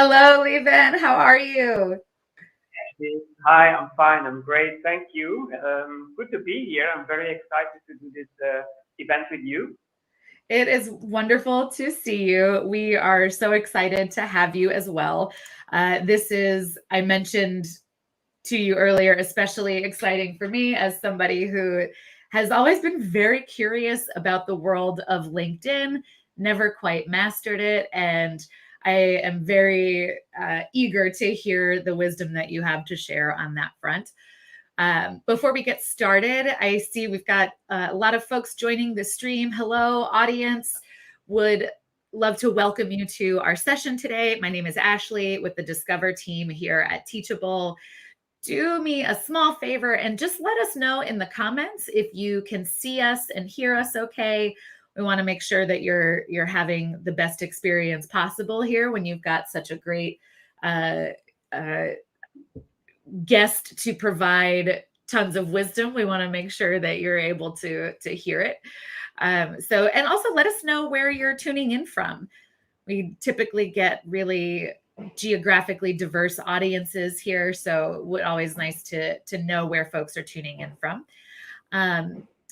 Hello, Lieven. How are you? Hi, I'm fine. I'm great. Thank you. Good to be here. I'm very excited to do this event with you. It is wonderful to see you. We are so excited to have you as well. This is, I mentioned to you earlier, especially exciting for me as somebody who has always been very curious about the world of LinkedIn, never quite mastered it. And I am very eager to hear the wisdom that you have to share on that front. Before we get started, I see we've got a lot of folks joining the stream. Hello, audience. Would love to welcome you to our session today. My name is Ashley with the Discover team here at Teachable. Do me a small favor and just let us know in the comments if you can see us and hear us okay. We want to make sure that you're having the best experience possible here when you've got such a great guest to provide tons of wisdom. We want to make sure that you're able to hear it. And also let us know where you're tuning in from. We typically get really geographically diverse audiences here, so it's always nice to know where folks are tuning in from.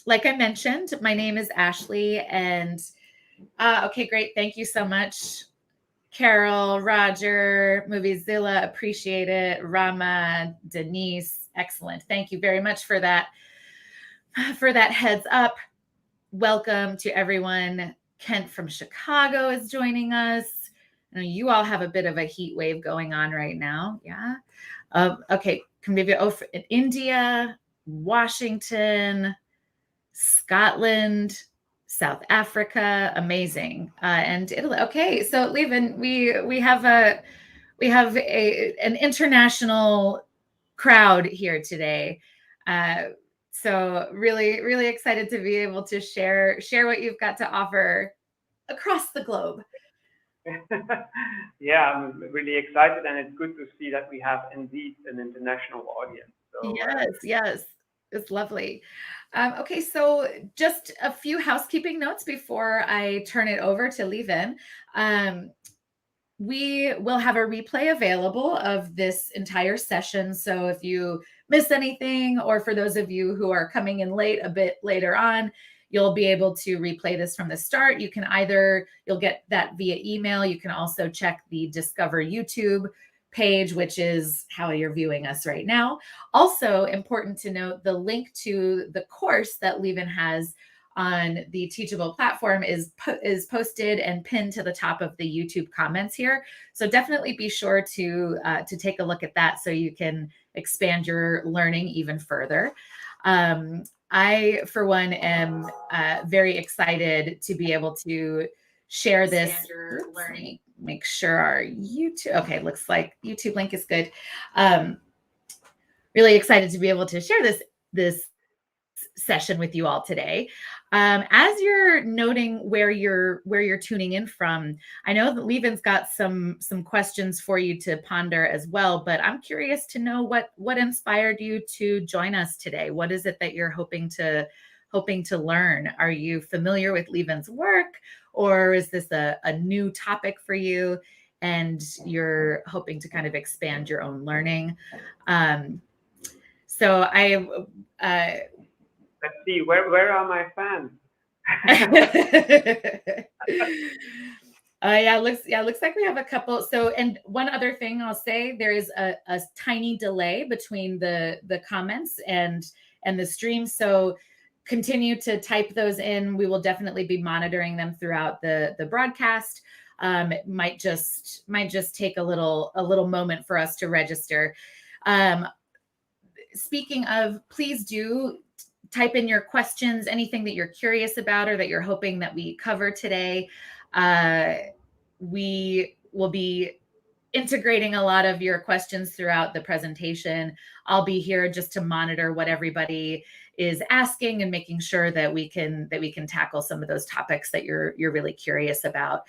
Like I mentioned, my name is Ashley, and okay, great. Thank you so much. Carol, Roger, Moviezilla, appreciate it. Rama, Denise, excellent. Thank you very much for that heads up. Welcome to everyone. Kent from Chicago is joining us. I know you all have a bit of a heat wave going on right now. Yeah. Okay. In India, Washington, Scotland, South Africa, amazing, and Italy. Okay, so Lieven, we have an international crowd here today. So really excited to be able to share what you've got to offer across the globe. Yeah, I'm really excited, and it's good to see that we have indeed an international audience. So, Yes, it's lovely. Okay, so just a few housekeeping notes before I turn it over to Lieven. We will have a replay available of this entire session. So if you miss anything, or for those of you who are coming in late, a bit later on, you'll be able to replay this from the start. You'll get that via email. You can also check the Discover YouTube page, which is how you're viewing us right now. Also important to note, the link to the course that Lieven has on the Teachable platform is posted and pinned to the top of the YouTube comments here. So definitely be sure to take a look at that so you can expand your learning even further. I, for one, am very excited to be able to share this. Learning. Make sure our YouTube, okay, looks like YouTube link is good. Really excited to be able to share this session with you all today. As you're noting where you're tuning in from, I know that Lieven's got some questions for you to ponder as well, but I'm curious to know what inspired you to join us today. What is it that you're hoping to learn? Are you familiar with Lieven's work, or is this a new topic for you and you're hoping to kind of expand your own learning? So let's see, where are my fans? Looks like we have a couple. So, and one other thing I'll say, there is a tiny delay between the comments and the stream. So continue to type those in. We will definitely be monitoring them throughout the broadcast. It might just take a little moment for us to register. Speaking of, please do type in your questions, anything that you're curious about or that you're hoping that we cover today. We will be integrating a lot of your questions throughout the presentation. I'll be here just to monitor what everybody is asking and making sure that we can tackle some of those topics that you're really curious about.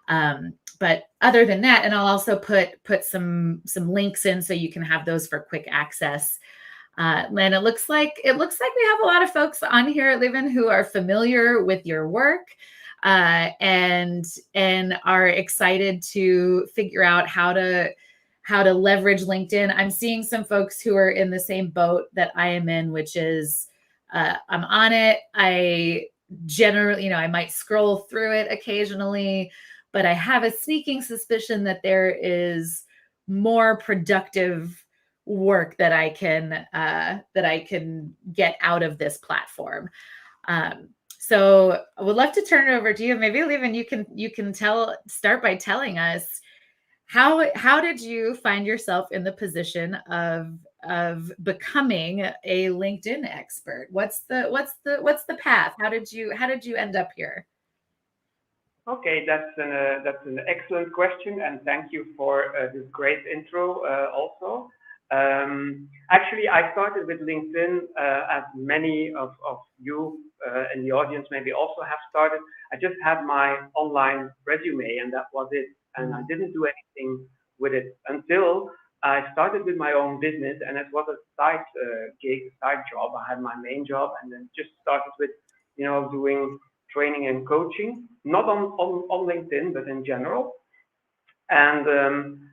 But other than that, and I'll also put some links in so you can have those for quick access. Len, it looks like we have a lot of folks on here, Lieven, who are familiar with your work. and are excited to figure out how to leverage LinkedIn. I'm seeing some folks who are in the same boat that I am in, which is I'm on it. I generally, I might scroll through it occasionally, but I have a sneaking suspicion that there is more productive work that I can get out of this platform. So I would love to turn it over to you. Maybe Lieven, you can start by telling us how did you find yourself in the position of becoming a LinkedIn expert? What's the path? How did you end up here? Okay, that's an excellent question, and thank you for this great intro also. Actually, I started with LinkedIn as many of you in the audience maybe also have started. I just had my online resume, and that was it. And I didn't do anything with it until I started with my own business, and it was a side gig, side job. I had my main job, and then just started with, doing training and coaching, not on LinkedIn, but in general. And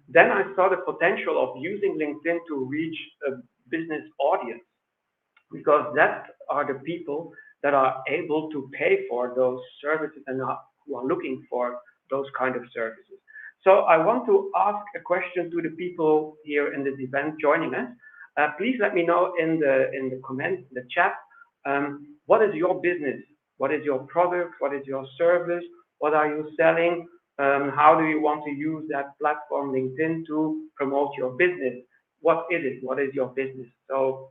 then I saw the potential of using LinkedIn to reach a business audience, because that are the people that are able to pay for those services and who are looking for those kind of services. So I want to ask a question to the people here in this event joining us. Please let me know in the comments, the chat, what is your business? What is your product? What is your service? What are you selling? How do you want to use that platform LinkedIn to promote your business? What is it? What is your business? So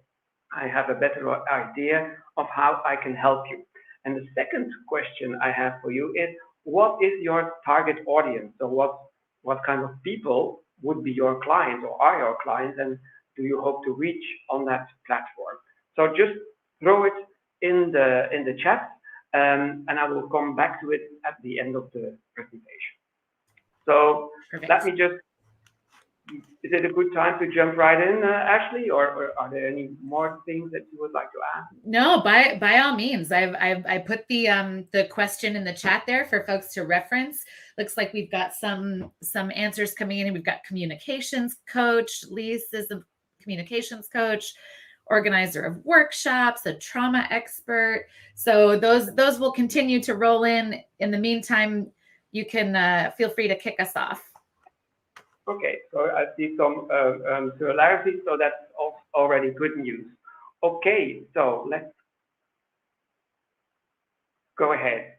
I have a better idea of how I can help you. And the second question I have for you is, what is your target audience? So what kind of people would be your clients or are your clients, and do you hope to reach on that platform? So just throw it in the chat, and I will come back to it at the end of the presentation. So Perfect. let me just, is it a good time to jump right in, Ashley, or are there any more things that you would like to ask? No, by all means. I put the question in the chat there for folks to reference. Looks like we've got some answers coming in. We've got communications coach. Lise is a communications coach, organizer of workshops, a trauma expert. So those will continue to roll in. In the meantime, you can feel free to kick us off. Okay, so I see some similarities, so that's already good news. Okay, so let's go ahead.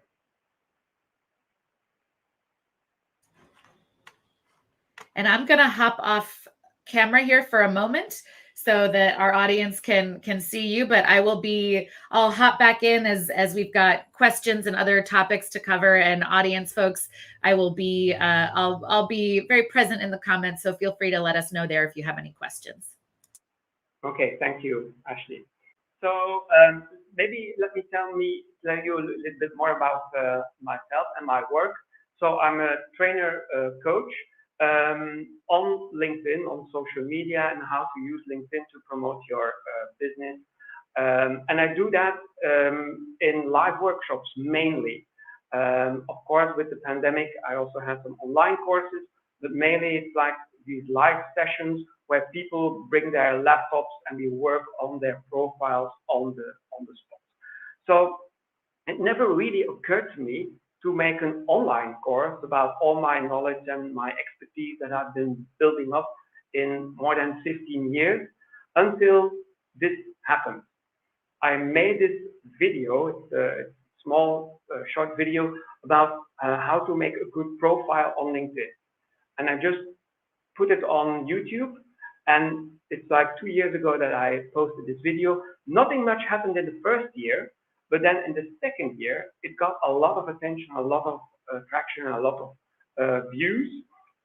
And I'm going to hop off camera here for a moment so that our audience can see you, but I'll hop back in as we've got questions and other topics to cover. And audience folks, I'll be very present in the comments, so feel free to let us know there if you have any questions. Okay, thank you, Ashley. So maybe let me tell you a little bit more about myself and my work. So I'm a trainer coach on LinkedIn, on social media, and how to use LinkedIn to promote your business. And I do that in live workshops mainly. Of course, with the pandemic, I also have some online courses, but mainly it's like these live sessions where people bring their laptops and we work on their profiles on the spot. So it never really occurred to me to make an online course about all my knowledge and my expertise that I've been building up in more than 15 years until this happened. I made this video, it's a small short video about how to make a good profile on LinkedIn. And I just put it on YouTube, and it's like 2 years ago that I posted this video. Nothing much happened in the first year, but then in the second year, it got a lot of attention, a lot of traction, a lot of views.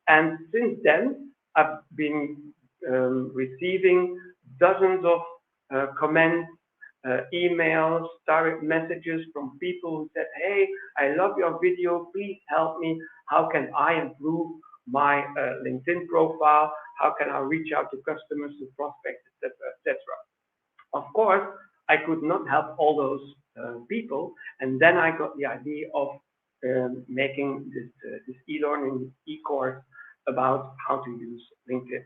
And since then, I've been receiving dozens of comments, emails, direct messages from people who said, hey, I love your video, please help me. How can I improve my LinkedIn profile? How can I reach out to customers, to prospects, etc., etc. Of course, I could not help all those people, and then I got the idea of making this e-learning e-course about how to use LinkedIn.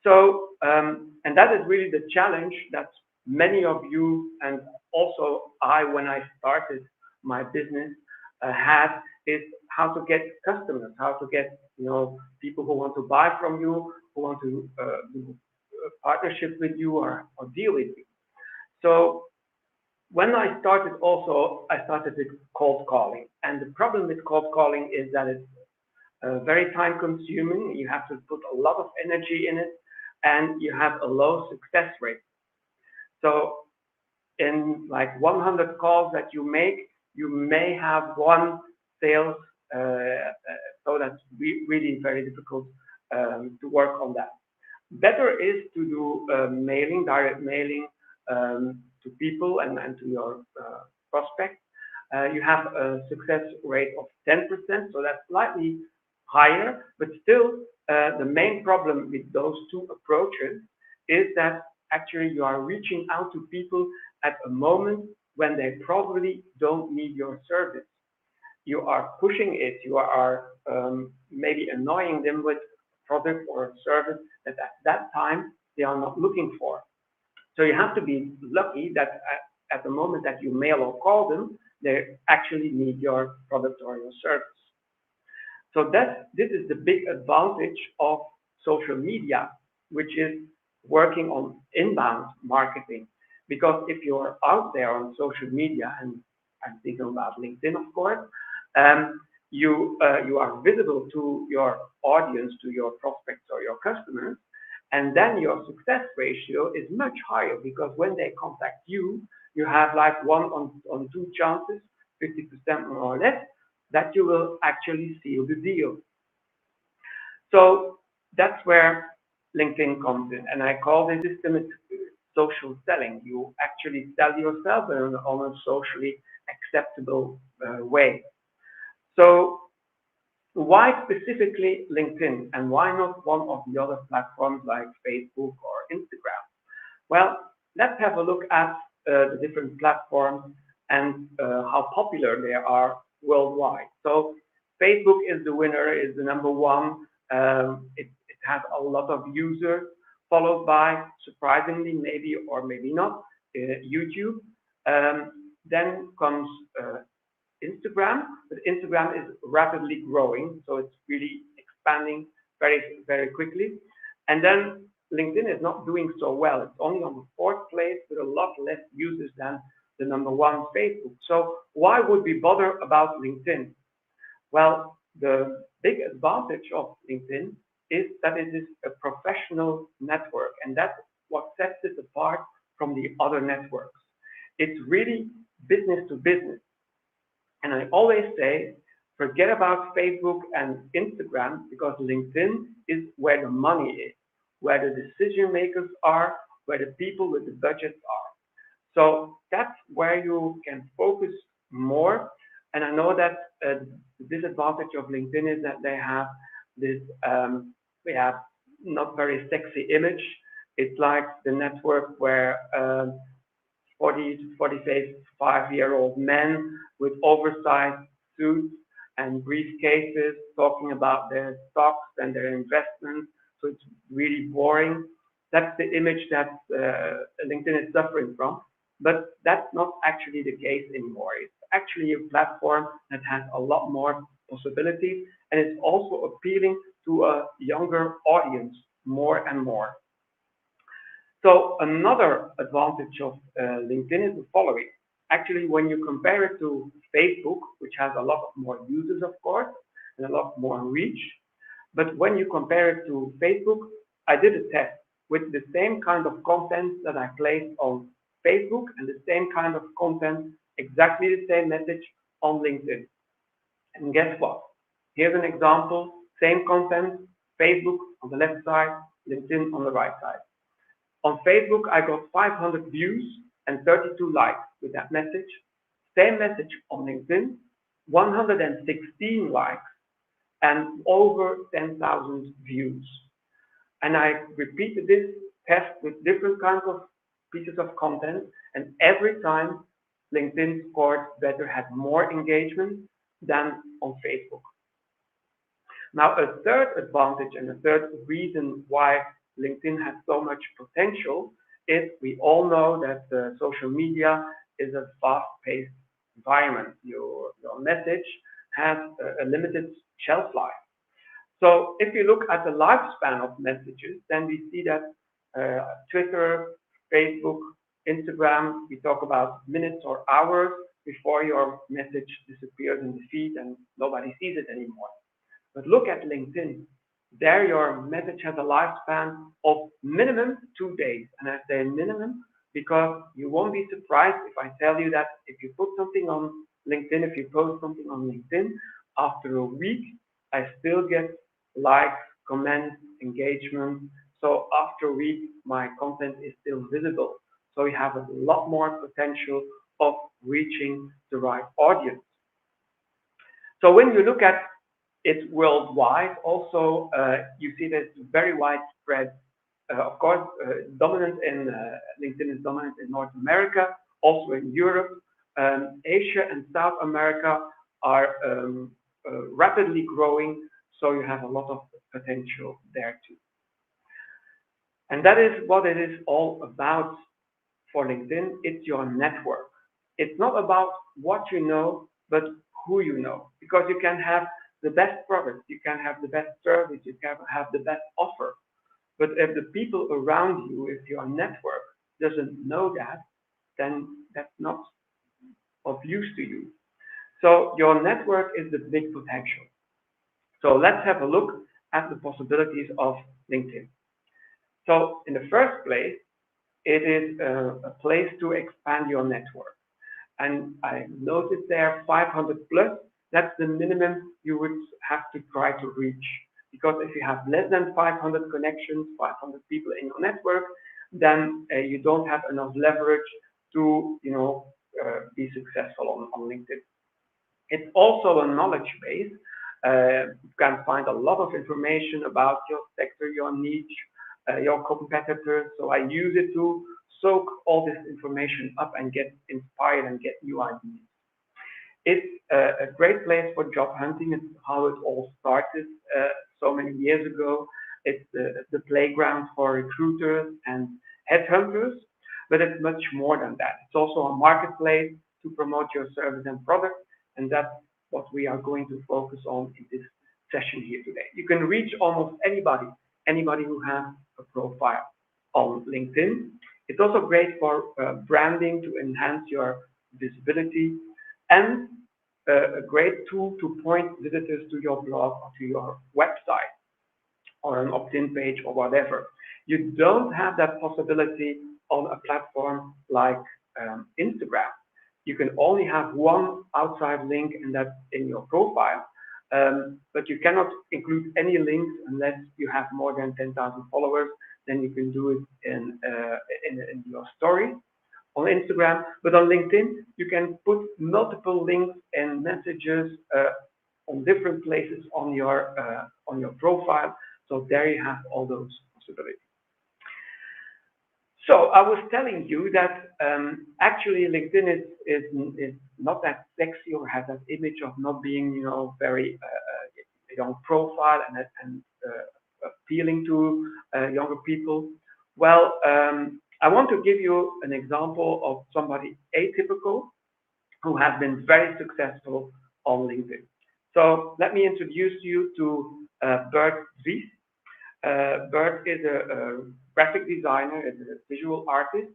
So, and that is really the challenge that many of you and also I, when I started my business, had, is how to get customers, how to get people who want to buy from you, who want to do a partnership with you or deal with you. So when I started also, I started with cold calling. And the problem with cold calling is that it's very time consuming. You have to put a lot of energy in it and you have a low success rate. So in like 100 calls that you make, you may have one sales. So that's really very difficult to work on that. Better is to do mailing, direct mailing to people and to your prospects. You have a success rate of 10%, so that's slightly higher, but still the main problem with those two approaches is that actually you are reaching out to people at a moment when they probably don't need your service. You are pushing it, you are maybe annoying them with a product or a service that at that time they are not looking for. So you have to be lucky that at the moment that you mail or call them, they actually need your product or your service. So this is the big advantage of social media, which is working on inbound marketing. Because if you're out there on social media, and I'm thinking about LinkedIn, of course, you are visible to your audience, to your prospects or your customers, and then your success ratio is much higher because when they contact you, you have like 1 on 2 chances, 50% more or less, that you will actually seal the deal. So that's where LinkedIn comes in, and I call this system social selling. You actually sell yourself on a socially acceptable way. So why specifically LinkedIn, and why not one of the other platforms like Facebook or Instagram? Well, let's have a look at the different platforms and how popular they are worldwide. So Facebook is the winner, is the number one. It has a lot of users, followed by, surprisingly, maybe or maybe not, YouTube. Then comes Instagram, but Instagram is rapidly growing, so it's really expanding very, very quickly. And then LinkedIn is not doing so well. It's only on the 4th place with a lot less users than the number 1 Facebook. So why would we bother about LinkedIn? Well, the big advantage of LinkedIn is that it is a professional network, and that's what sets it apart from the other networks. It's really business to business. And I always say, forget about Facebook and Instagram, because LinkedIn is where the money is, where the decision makers are, where the people with the budgets are. So that's where you can focus more. And I know that the disadvantage of LinkedIn is that they have this, we have not very sexy image. It's like the network where 40 to 45-year-old men with oversized suits and briefcases talking about their stocks and their investments. So it's really boring. That's the image that LinkedIn is suffering from. But that's not actually the case anymore. It's actually a platform that has a lot more possibilities, and it's also appealing to a younger audience more and more. So another advantage of LinkedIn is the following. Actually, when you compare it to Facebook, which has a lot more users, of course, and a lot more reach, but when you compare it to Facebook, I did a test with the same kind of content that I placed on Facebook and the same kind of content, exactly the same message on LinkedIn. And guess what? Here's an example, same content, Facebook on the left side, LinkedIn on the right side. On Facebook, I got 500 views and 32 likes with that message. Same message on LinkedIn, 116 likes and over 10,000 views. And I repeated this test with different kinds of pieces of content, and every time LinkedIn scored better, had more engagement, than on Facebook. Now, a third advantage and a third reason why LinkedIn has so much potential is we all know that social media is a fast-paced environment. Your message has a limited shelf life. So if you look at the lifespan of messages, then we see that Twitter, Facebook, Instagram, we talk about minutes or hours before your message disappears in the feed and nobody sees it anymore. But look at LinkedIn. There your message has a lifespan of minimum 2 days. And I say minimum because you won't be surprised if I tell you that if you put something on LinkedIn, if you post something on LinkedIn, after a week, I still get likes, comments, engagement. So after a week, my content is still visible. So you have a lot more potential of reaching the right audience. So when you look at it worldwide, also you see that it's very widespread. Of course, dominant in LinkedIn is dominant in North America, also in Europe. Asia and South America are rapidly growing, so you have a lot of potential there too. And that is what it is all about for LinkedIn. It's your network. It's not about what you know, but who you know, because you can have the best product, you can have the best service, you can have the best offer. But if the people around you, if your network doesn't know that, then that's not of use to you. So your network is the big potential. So let's have a look at the possibilities of LinkedIn. So in the first place, it is a place to expand your network. And I noticed there 500 plus, that's the minimum you would have to try to reach. Because if you have less than 500 connections, 500 people in your network, then you don't have enough leverage to, be successful on LinkedIn. It's also a knowledge base. You can find a lot of information about your sector, your niche, your competitors. So I use it to soak all this information up and get inspired and get new ideas. It's a great place for job hunting. It's how it all started so many years ago. It's the playground for recruiters and headhunters, but it's much more than that. It's also a marketplace to promote your service and product, and that's what we are going to focus on in this session here today. You can reach almost anybody who has a profile on LinkedIn. It's also great for branding to enhance your visibility, and a great tool to point visitors to your blog or to your website or an opt-in page or whatever. You don't have that possibility on a platform like Instagram. You can only have one outside link, and that's in your profile. But you cannot include any links unless you have more than 10,000 followers. Then you can do it in your story on Instagram. But on LinkedIn, you can put multiple links and messages on different places on your profile. So there you have all those possibilities. So I was telling you that actually LinkedIn is not that sexy or has that image of not being, very young profile and appealing to younger people. Well, I want to give you an example of somebody atypical who has been very successful on LinkedIn. So let me introduce you to Buyse. Bert is a graphic designer, is a visual artist.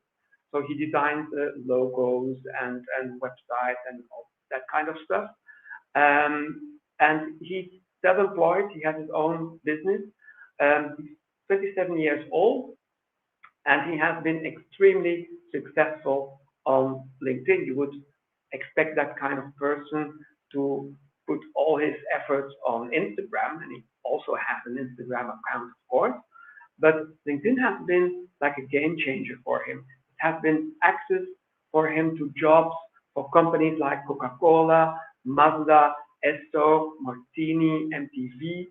So he designs logos and websites and all that kind of stuff. And he's self-employed. He has his own business. He's 27 years old, and he has been extremely successful on LinkedIn. You would expect that kind of person to put all his efforts on Instagram, and he also has an Instagram account, of course. But LinkedIn has been like a game changer for him. It has been access for him to jobs for companies like Coca-Cola, Mazda, Esso, Martini, MTV.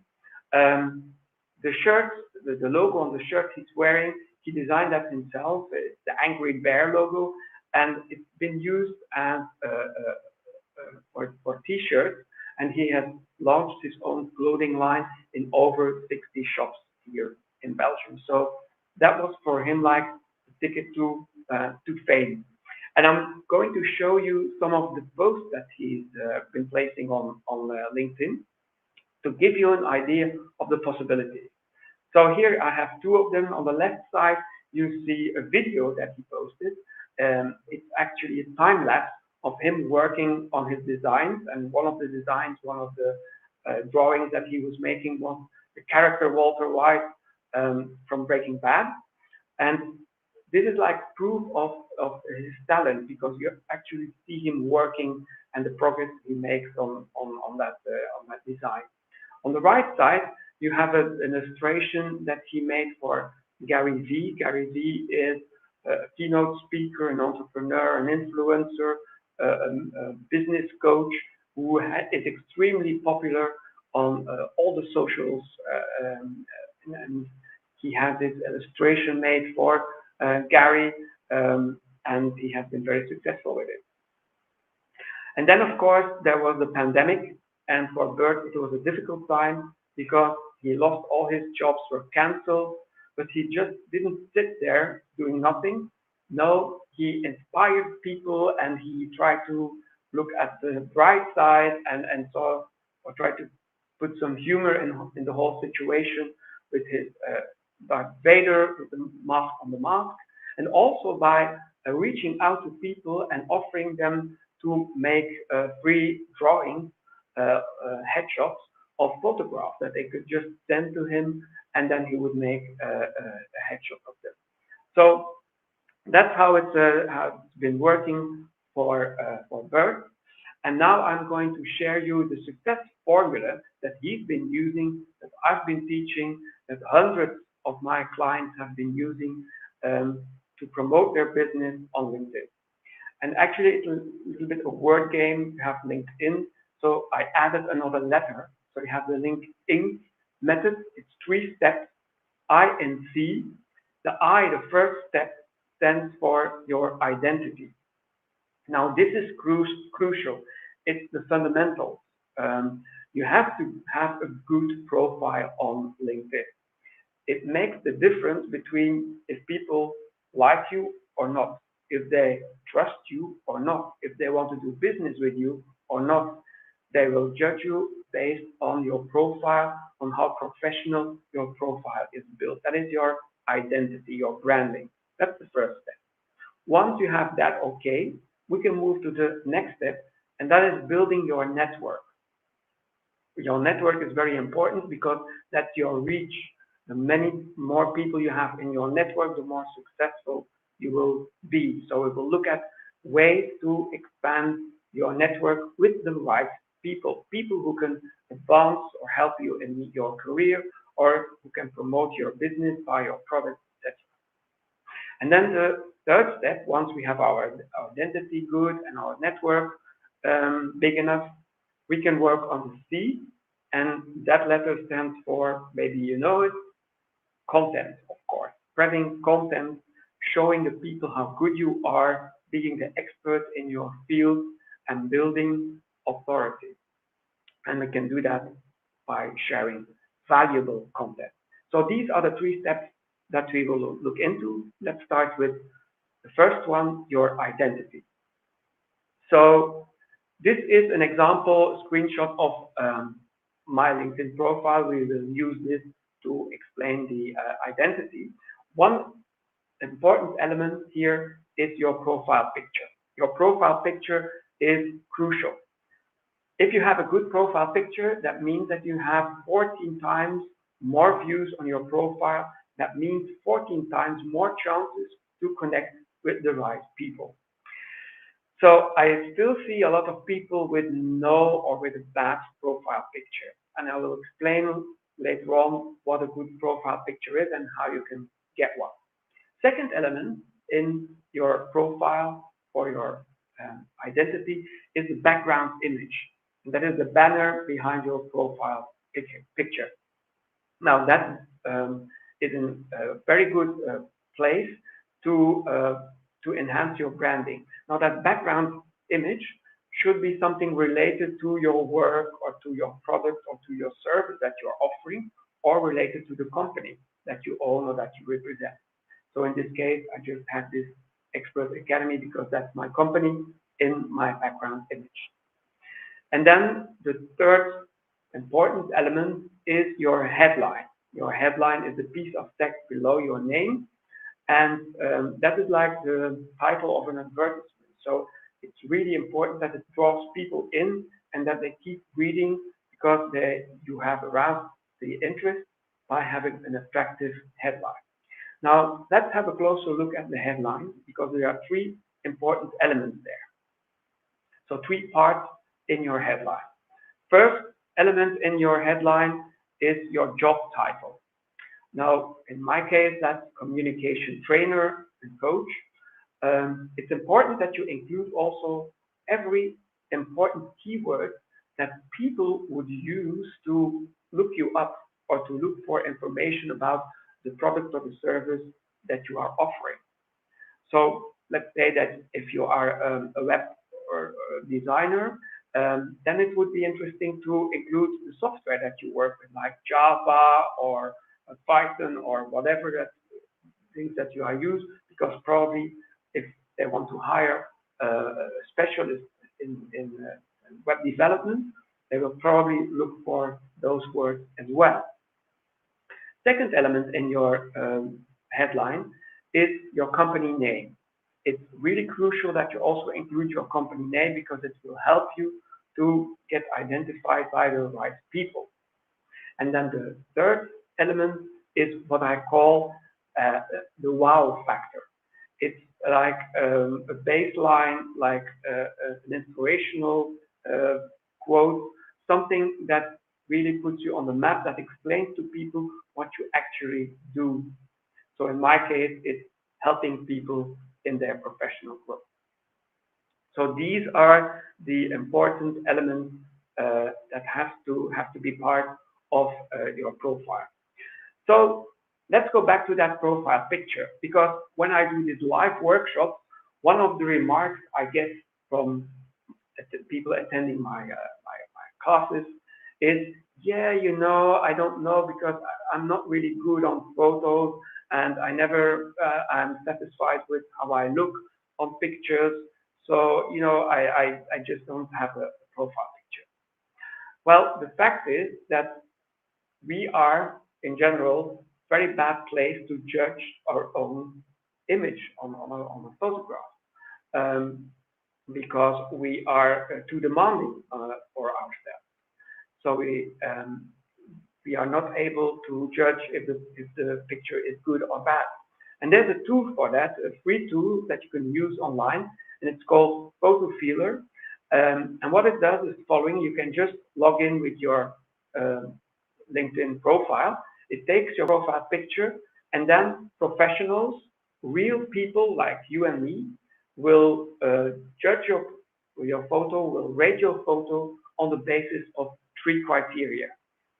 The shirt, the logo on the shirt he's wearing, he designed that himself. It's the Angry Bear logo, and it's been used as for T-shirts. and he has launched his own clothing line in over 60 shops here in Belgium. So that was for him like the ticket to fame. And I'm going to show you some of the posts that he's been placing on LinkedIn to give you an idea of the possibilities. So here I have two of them. On the left side, you see a video that he posted. It's actually a time lapse of him working on his designs. And one of the designs, one of the drawings that he was making was the character Walter White from Breaking Bad. And this is like proof of his talent, because you actually see him working and the progress he makes on that design. On the right side, you have an illustration that he made for Gary Vee. Gary Vee is a keynote speaker, an entrepreneur, an influencer, a business coach who is extremely popular on all the socials. And he has this illustration made for Gary, and he has been very successful with it. And then, of course, there was the pandemic, and for Bert, it was a difficult time because he lost all his jobs were canceled, but he just didn't sit there doing nothing. No, he inspired people, and he tried to look at the bright side and saw, or tried to put some humor in the whole situation with his Darth Vader with the mask on the mask, and also by reaching out to people and offering them to make free drawings, headshots of photographs that they could just send to him, and then he would make a headshot of them. So that's how it's been working for Bert. And now I'm going to share you the success formula that he's been using, that I've been teaching, that hundreds of my clients have been using to promote their business on LinkedIn. And actually, it's a little bit of word game. You have LinkedIn, so I added another letter. So you have the LinkedIn method. It's 3 steps, I and C. The I, the first step, stands for your identity. Now, this is crucial. It's the fundamentals. You have to have a good profile on LinkedIn. It makes the difference between if people like you or not, if they trust you or not, if they want to do business with you or not. They will judge you based on your profile, on how professional your profile is built. That is your identity, your branding. That's the first step. Once you have that okay, we can move to the next step, and that is building your network. Your network is very important because that's your reach. The many more people you have in your network, the more successful you will be. So we will look at ways to expand your network with the right people who can advance or help you in your career, or who can promote your business, buy your products, etc. And then the third step, once we have our identity good and our network big enough, we can work on the C, and that letter stands for, maybe you know it, content, of course. Spreading content, showing the people how good you are, being the expert in your field, and building authority. And we can do that by sharing valuable content. So these are the 3 steps that we will look into. Let's start with the first one, your identity. So this is an example screenshot of my LinkedIn profile. We will use this to explain the identity. One important element here is your profile picture. Your profile picture is crucial. If you have a good profile picture, that means that you have 14 times more views on your profile. That means 14 times more chances to connect with the right people. So I still see a lot of people with no or with a bad profile picture. And I will explain later on what a good profile picture is and how you can get one. Second element in your profile or your identity is the background image. And that is the banner behind your profile picture. Now that is a very good place to enhance your branding. Now that background image should be something related to your work or to your product or to your service that you're offering, or related to the company that you own or that you represent. So in this case, I just had this Expert Academy because that's my company in my background image. And then the third important element is your headline. Your headline is the piece of text below your name, and that is like the title of an advertisement. So it's really important that it draws people in and that they keep reading because you have aroused the interest by having an attractive headline. Now, let's have a closer look at the headline because there are three important elements there. So three parts in your headline. First element in your headline is your job title. Now, in my case, that's communication trainer and coach. It's important that you include also every important keyword that people would use to look you up or to look for information about the product or the service that you are offering. So let's say that if you are a web or a designer, then it would be interesting to include the software that you work with, like Java or Python or whatever that things that you are used, because probably if they want to hire a specialist in web development, they will probably look for those words as well. Second element in your headline is your company name. It's really crucial that you also include your company name because it will help you to get identified by the right people. And then the third element is what I call the wow factor. It's like a baseline, like an inspirational quote, something that really puts you on the map, that explains to people what you actually do. So in my case, it's helping people in their professional growth. So these are the important elements that have to be part of your profile. So let's go back to that profile picture, because when I do these live workshops, one of the remarks I get from people attending my classes is, yeah, you know, I don't know because I'm not really good on photos and I never am satisfied with how I look on pictures. So, you know, I just don't have a profile picture. Well, the fact is that we are, in general, very bad place to judge our own image on a photograph because we are too demanding for ourselves. So we are not able to judge if the picture is good or bad. And there's a tool for that, a free tool that you can use online, and it's called Photo Feeler. And what it does is following. You can just log in with your LinkedIn profile. It takes your profile picture, and then professionals, real people like you and me, will judge your photo, will rate your photo on the basis of three criteria: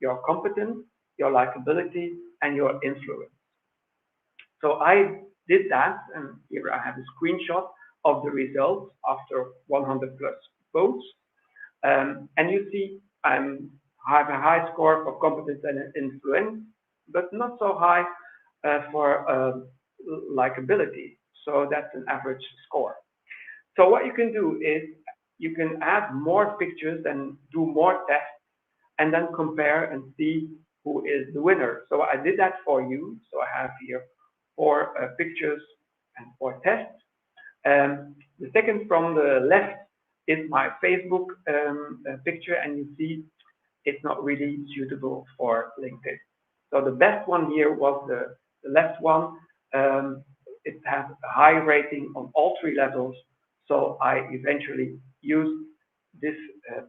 your competence, your likability, and your influence. So I did that, and here I have a screenshot of the results after 100 plus votes. And you see I have a high score for competence and influence, but not so high for likability. So that's an average score. So what you can do is you can add more pictures and do more tests and then compare and see who is the winner. So I did that for you. So I have here 4 pictures and 4 tests. The second from the left is my Facebook picture, and you see it's not really suitable for LinkedIn. So the best one here was the left one. It has a high rating on all 3 levels. So I eventually used this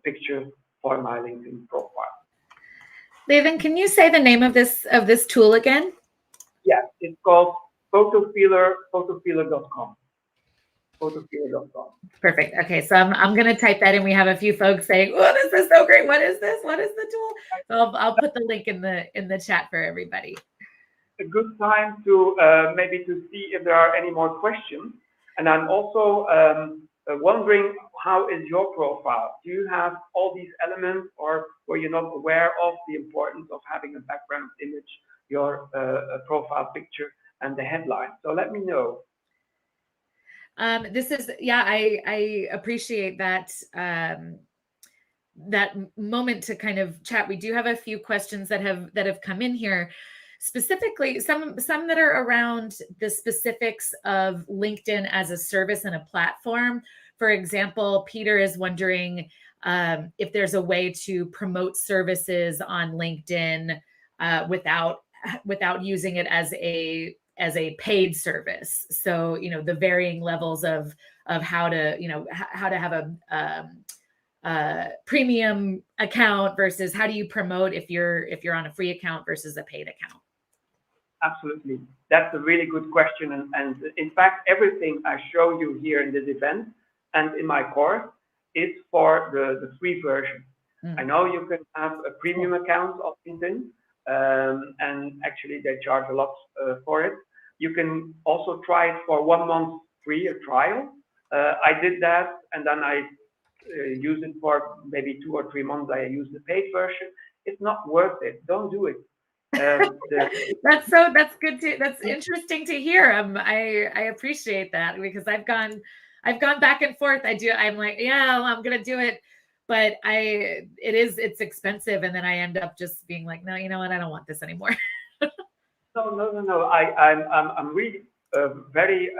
picture for my LinkedIn profile. Lieven, can you say the name of this tool again? Yeah, it's called Photo Feeler, photofeeler.com. Photofeeler.com. Perfect. Okay, so I'm going to type that in. We have a few folks saying, "Oh, this is so great! What is this? What is the tool?" So I'll put the link in the chat for everybody. A good time to maybe to see if there are any more questions. And I'm also wondering, how is your profile? Do you have all these elements, or were you not aware of the importance of having a background image, your profile picture, and the headline? So let me know. This is, yeah, I appreciate that. That moment to kind of chat. We do have a few questions that have come in here, specifically some that are around the specifics of LinkedIn as a service and a platform. For example, Peter is wondering if there's a way to promote services on LinkedIn without using it as a paid service. So, the varying levels of how to how to have a premium account versus how do you promote if you're on a free account versus a paid account? Absolutely. That's a really good question. And in fact, everything I show you here in this event and in my course is for the free version. I know you can have a premium account of LinkedIn, and actually they charge a lot for it. You can also try it for 1 month free, a trial. I did that, and then I use it for maybe 2 or 3 months. I use the paid version. It's not worth it. Don't do it. That's good to, that's interesting to hear. I appreciate that, because I've gone back and forth. I'm like, yeah, I'm gonna do it, but it's expensive, and then I end up just being like, no, you know what, I don't want this anymore. No. I'm really very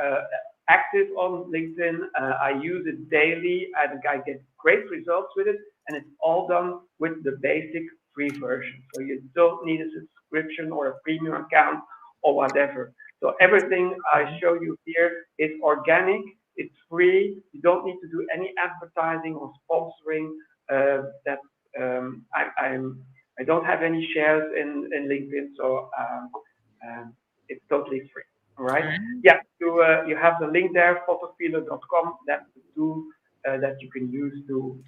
active on LinkedIn. I use it daily. I get great results with it, and it's all done with the basic free version. So you don't need a subscription or a premium account or whatever. So everything I show you here is organic. It's free. You don't need to do any advertising or sponsoring. I don't have any shares in LinkedIn, so it's totally free. All right. Yeah. You have the link there, photofeeler.com. That's the tool that you can use to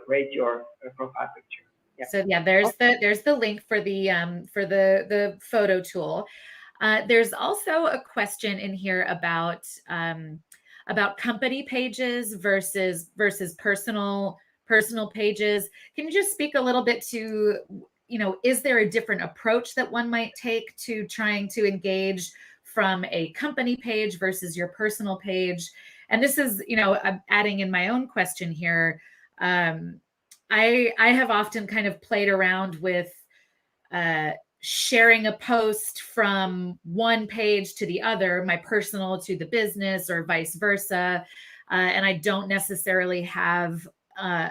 rate your profile picture. Yeah. So yeah, there's the link for the photo tool. There's also a question in here about company pages versus personal pages. Can you just speak a little bit to, is there a different approach that one might take to trying to engage from a company page versus your personal page? And this is, I'm adding in my own question here. I have often kind of played around with sharing a post from one page to the other, my personal to the business, or vice versa. And I don't necessarily have a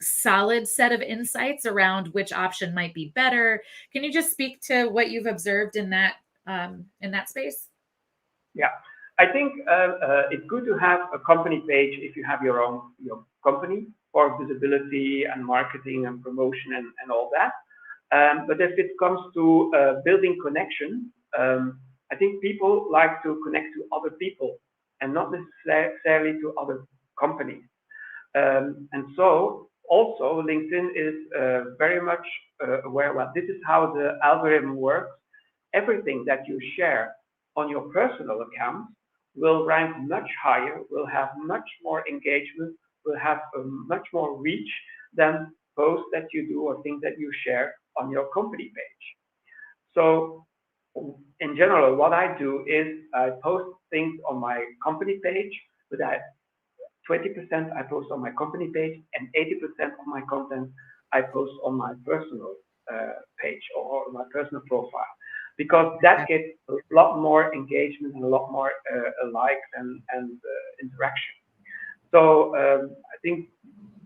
solid set of insights around which option might be better. Can you just speak to what you've observed in that space? Yeah, I think it's good to have a company page if you have your company for visibility and marketing and promotion and all that. But if it comes to building connection, I think people like to connect to other people and not necessarily to other companies. And so also LinkedIn is very much aware that this is how the algorithm works. Everything that you share on your personal account will rank much higher, will have much more engagement, will have much more reach than posts that you do or things that you share on your company page. So in general, what I do is I post things on my company page, but 20% I post on my company page, and 80% of my content I post on my personal page or my personal profile, because that gets a lot more engagement and a lot more likes and interaction. So I think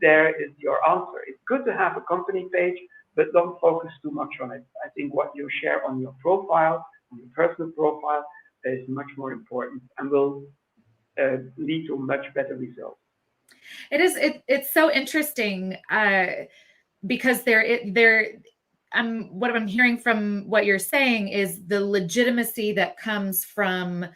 there is your answer. It's good to have a company page, but don't focus too much on it. I think what you share on your profile, on your personal profile, is much more important and will lead to much better results. It's so interesting because what I'm hearing from what you're saying is the legitimacy that comes from,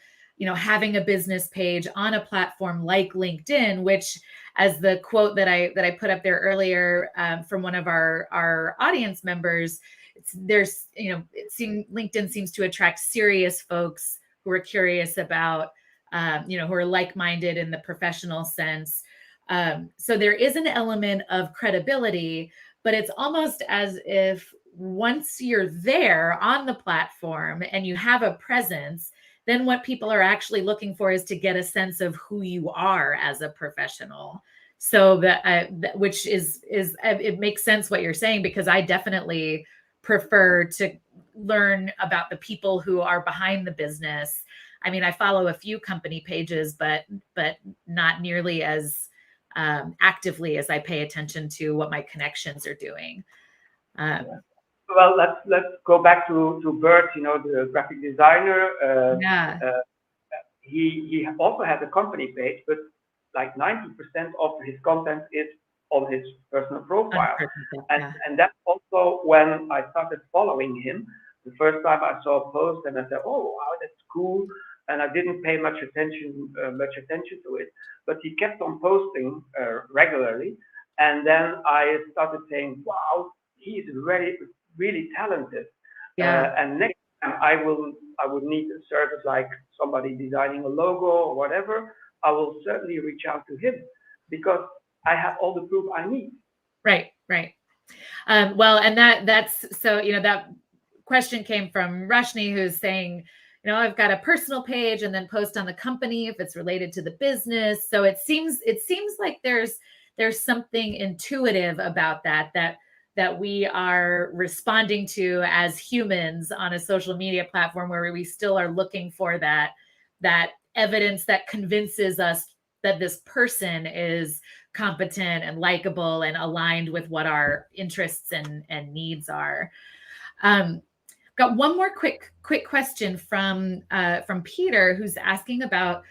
having a business page on a platform like LinkedIn, which, as the quote that I put up there earlier from one of our audience members, LinkedIn seems to attract serious folks who are curious about who are like-minded in the professional sense. So there is an element of credibility, but it's almost as if once you're there on the platform and you have a presence, then what people are actually looking for is to get a sense of who you are as a professional. So which is it makes sense what you're saying, because I definitely prefer to learn about the people who are behind the business. I mean, I follow a few company pages, but not nearly as actively as I pay attention to what my connections are doing. Well, let's go back to Bert, the graphic designer. Yeah. He also has a company page, but like 90% of his content is on his personal profile. Yeah. And that's also when I started following him. The first time I saw a post and I said, oh, wow, that's cool. And I didn't pay much attention to it, but he kept on posting regularly. And then I started saying, wow, he's really talented. Yeah. And next time I would need a service like somebody designing a logo or whatever. I will certainly reach out to him because I have all the proof I need. Right. Well, and that's so, that question came from Rashni, who's saying, I've got a personal page and then post on the company if it's related to the business. So it seems like there's something intuitive about that we are responding to as humans on a social media platform, where we still are looking for that evidence that convinces us that this person is competent and likable and aligned with what our interests and needs are. Got one more quick question from Peter, who's asking about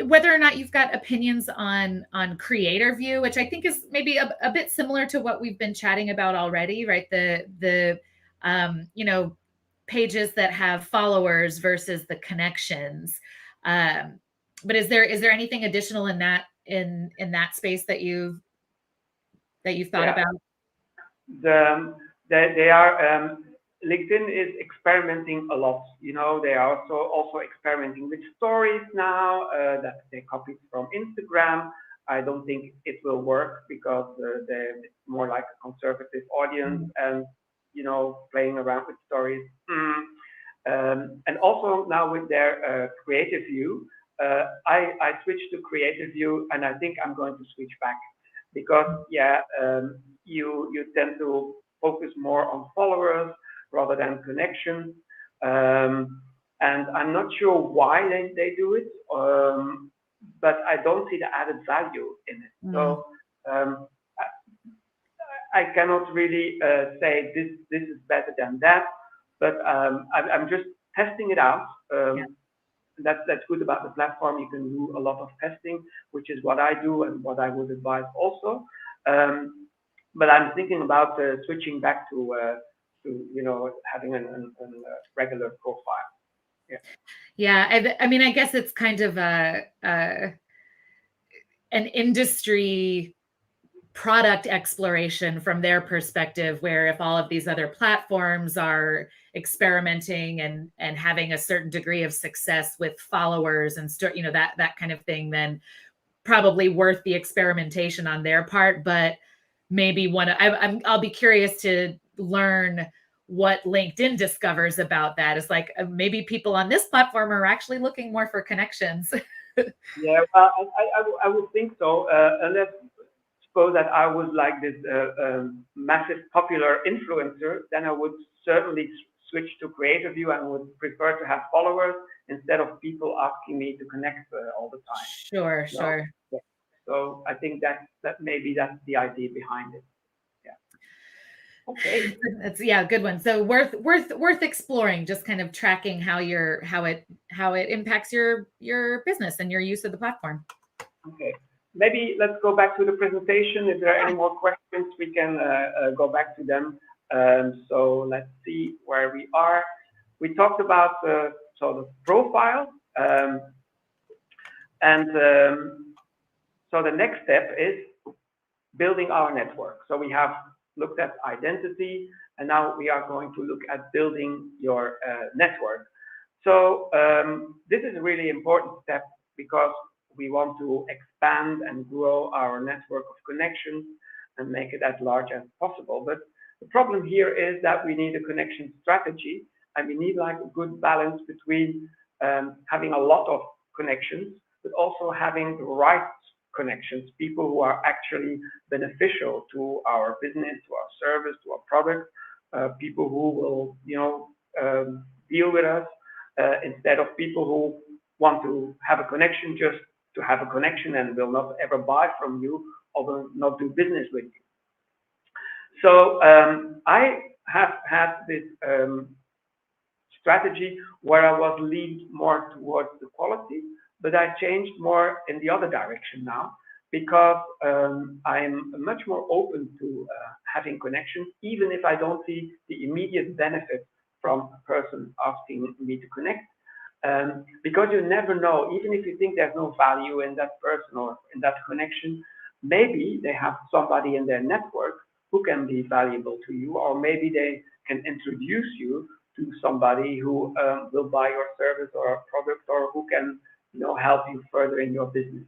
whether or not you've got opinions on creator view, which I think is maybe a bit similar to what we've been chatting about already, right? The pages that have followers versus the connections. But is there anything additional in that space that you've thought about? They are LinkedIn is experimenting a lot. They are also experimenting with stories now that they copied from Instagram. I don't think it will work because it's more like a conservative audience and playing around with stories. And also now with their creative view, I switched to creative view, and I think I'm going to switch back because you tend to focus more on followers rather than connections. And I'm not sure why they do it, but I don't see the added value in it. So I cannot really say this is better than that, but I'm just testing it out. That's good about the platform. You can do a lot of testing, which is what I do and what I would advise also. But I'm thinking about switching back to having a regular profile. Yeah, I mean, I guess it's kind of an industry product exploration from their perspective, where if all of these other platforms are experimenting and having a certain degree of success with followers and that kind of thing, then probably worth the experimentation on their part. But maybe I'll be curious to learn what LinkedIn discovers about that. It's like maybe people on this platform are actually looking more for connections. Yeah, well, I would think so. Unless suppose that I was like this massive popular influencer, then I would certainly switch to creative view and would prefer to have followers instead of people asking me to connect all the time. Sure. Yeah. So I think that maybe that's the idea behind it. Yeah. Okay. That's good one. So worth exploring, just kind of tracking how it impacts your business and your use of the platform. Okay. Maybe let's go back to the presentation. If there are any more questions, we can go back to them. So let's see where we are. We talked about the profile, and so the next step is building our network. So we have looked at identity, and now we are going to look at building your network. So this is a really important step because we want to expand and grow our network of connections and make it as large as possible. But the problem here is that we need a connection strategy, and we need like a good balance between having a lot of connections, but also having the right connections, people who are actually beneficial to our business, to our service, to our product, people who will, deal with us, instead of people who want to have a connection just to have a connection and will not ever buy from you or will not do business with you. So I have had this strategy where I was leaned more towards the quality, but I changed more in the other direction now because I'm much more open to having connections, even if I don't see the immediate benefit from a person asking me to connect. Because you never know, even if you think there's no value in that person or in that connection, maybe they have somebody in their network who can be valuable to you, or maybe they can introduce you to somebody who will buy your service or product, or who can help you further in your business.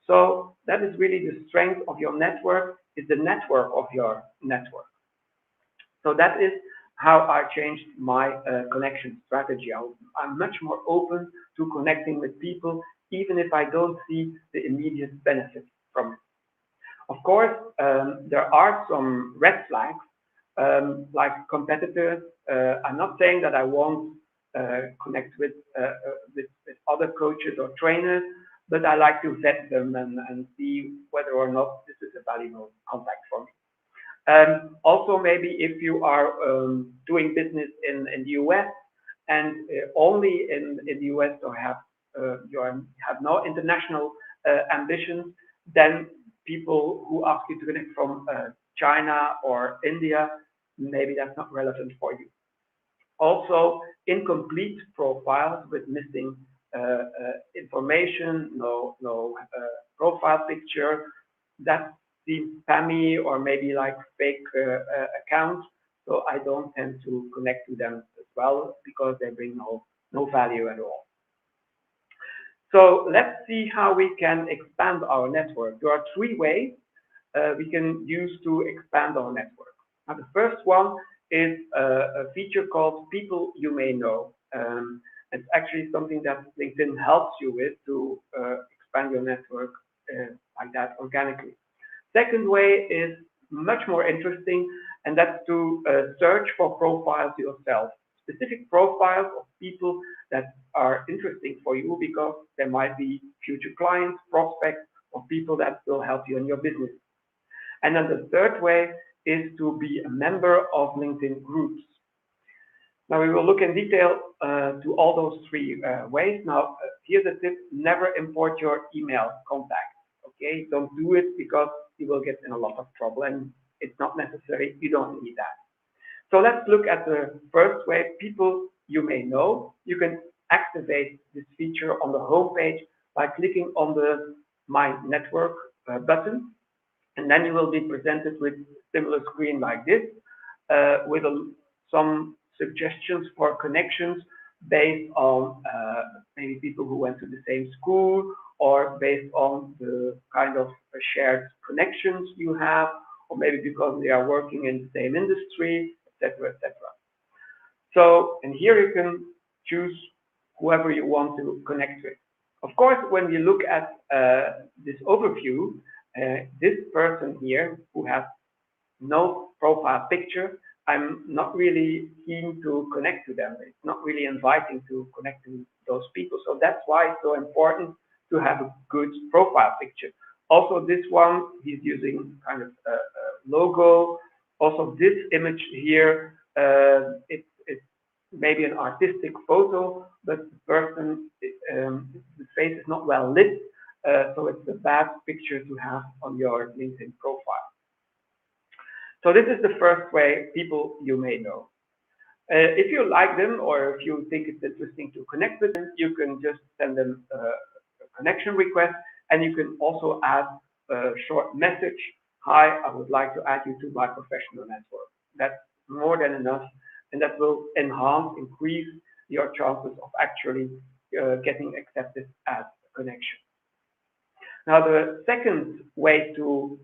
So that is really the strength of your network, is the network of your network. So that is how I changed my connection strategy. I'm much more open to connecting with people, even if I don't see the immediate benefit from it. Of course, there are some red flags, like competitors. I'm not saying that I won't connect with other coaches or trainers, but I like to vet them and see whether or not this is a valuable contact for me. Also, maybe if you are doing business in the US and only in the US, or you have no international ambitions, then people who ask you to connect from China or India, maybe that's not relevant for you. Also, incomplete profiles with missing information, no profile picture, that seems spammy or maybe like fake accounts. So I don't tend to connect to them as well because they bring no value at all. So let's see how we can expand our network. There are three ways we can use to expand our network. Now, the first one is a feature called People You May Know. It's actually something that LinkedIn helps you with to expand your network like that organically. Second way is much more interesting, and that's to search for profiles yourself. Specific profiles of people that are interesting for you because there might be future clients, prospects, or people that will help you in your business. And then the third way is to be a member of LinkedIn groups. Now we will look in detail to all those three ways. Now, here's a tip: never import your email contacts. Okay, don't do it because you will get in a lot of trouble, and it's not necessary. You don't need that. So let's look at the first way: People You May Know. You can activate this feature on the home page by clicking on the My Network button, and then you will be presented with a similar screen like this, with some suggestions for connections based on maybe people who went to the same school, or based on the kind of shared connections you have, or maybe because they are working in the same industry, etc., etc. So, and here you can choose whoever you want to connect with. Of course, when you look at this overview, this person here who has no profile picture, I'm not really keen to connect to them. It's not really inviting to connect to those people. So that's why it's so important to have a good profile picture. Also, this one, he's using kind of a logo. Also, this image here, it's maybe an artistic photo, but the person, the face is not well lit. So it's a bad picture to have on your LinkedIn profile. So this is the first way: People You May Know. If you like them, or if you think it's interesting to connect with them, you can just send them a connection request, and you can also add a short message: hi, I would like to add you to my professional network. That's more than enough, and that will enhance, increase your chances of actually getting accepted as a connection. Now, the second way to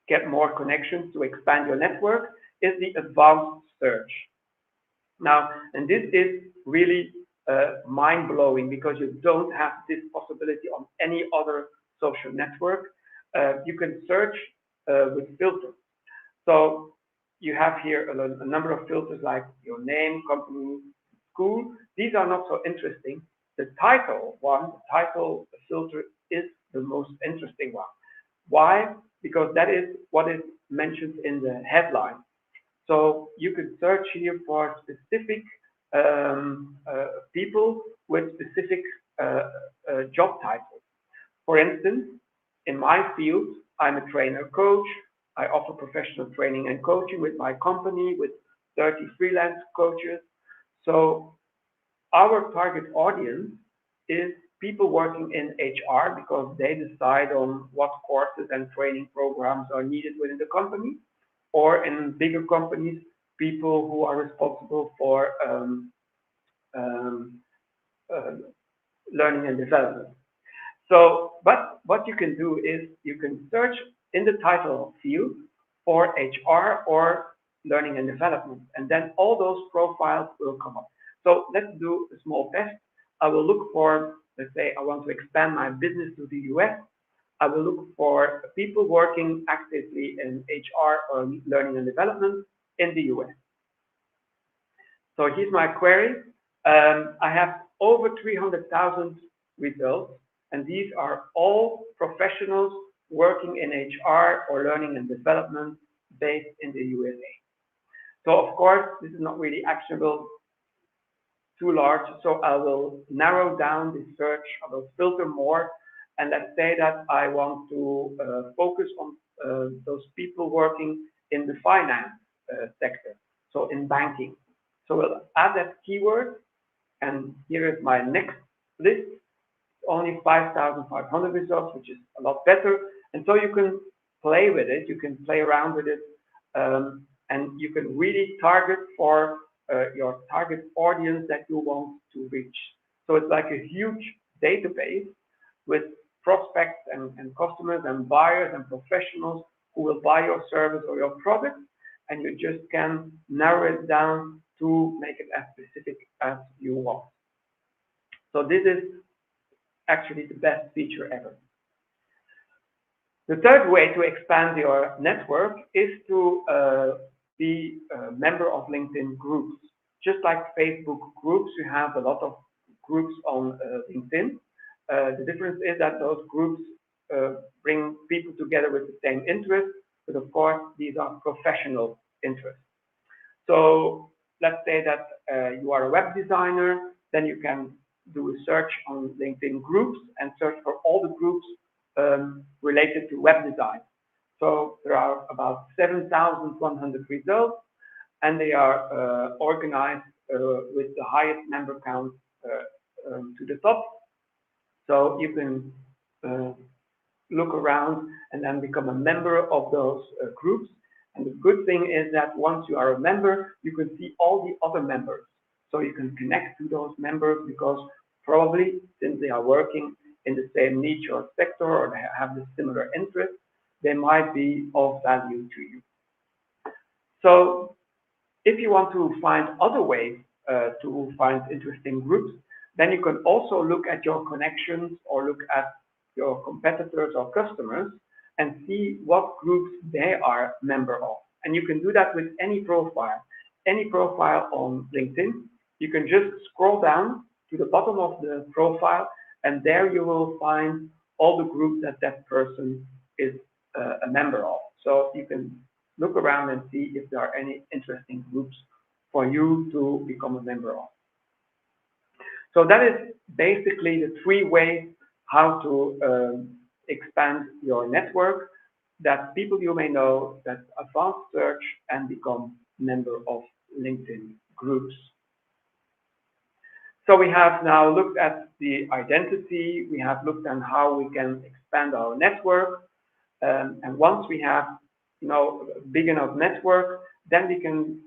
get more connections, to expand your network, is the advanced search. Now, and this is really mind-blowing, because you don't have this possibility on any other social network. You can search with filters. So you have here a number of filters like your name, company, school. These are not so interesting. The title filter is the most interesting one. Why? Because that is what is mentioned in the headline. So you could search here for specific people with specific job titles. For instance, in my field, I'm a trainer coach. I offer professional training and coaching with my company with 30 freelance coaches. So our target audience is people working in HR, because they decide on what courses and training programs are needed within the company, or in bigger companies, people who are responsible for learning and development. So, but what you can do is you can search in the title field for HR or learning and development, and then all those profiles will come up. So let's do a small test. I will look for, let's say I want to expand my business to the US. I will look for people working actively in HR or learning and development in the US. So here's my query. I have over 300,000 results, and these are all professionals working in HR or learning and development based in the USA. So of course, this is not really actionable, too large, so I will narrow down the search. I will filter more, and let's say that I want to focus on those people working in the finance sector, so in banking. So we'll add that keyword, and here is my next list. Only 5,500 results, which is a lot better. And so you can play with it, you can play around with it, and you can really target for your target audience that you want to reach. So it's like a huge database with prospects and customers and buyers and professionals who will buy your service or your product, and you just can narrow it down to make it as specific as you want. So this is actually the best feature ever. The third way to expand your network is to be a member of LinkedIn groups. Just like Facebook groups, you have a lot of groups on LinkedIn. The difference is that those groups bring people together with the same interests, but of course, these are professional interests. So let's say that you are a web designer, then you can do a search on LinkedIn groups and search for all the groups related to web design. So there are about 7,100 results, and they are organized with the highest member count to the top. So you can look around and then become a member of those groups. And the good thing is that once you are a member, you can see all the other members. So you can connect to those members, because probably since they are working in the same niche or sector, or they have the similar interests, they might be of value to you. So if you want to find other ways to find interesting groups, then you can also look at your connections or look at your competitors or customers and see what groups they are member of. And you can do that with any profile on LinkedIn. You can just scroll down to the bottom of the profile, and there you will find all the groups that that person is a member of. So you can look around and see if there are any interesting groups for you to become a member of. So that is basically the three ways how to expand your network, that people you may know, that advanced search, and become member of LinkedIn groups. So we have now looked at the identity, we have looked at how we can expand our network, and once we have a big enough network, then we can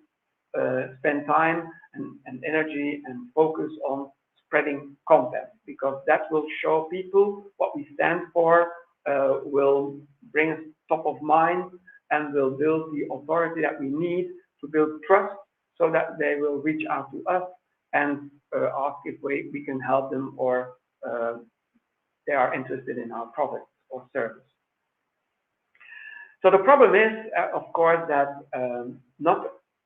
spend time and energy and focus on spreading content, because that will show people what we stand for, will bring us top of mind, and will build the authority that we need to build trust so that they will reach out to us and ask if we can help them, or they are interested in our product or service. So the problem is, of course, that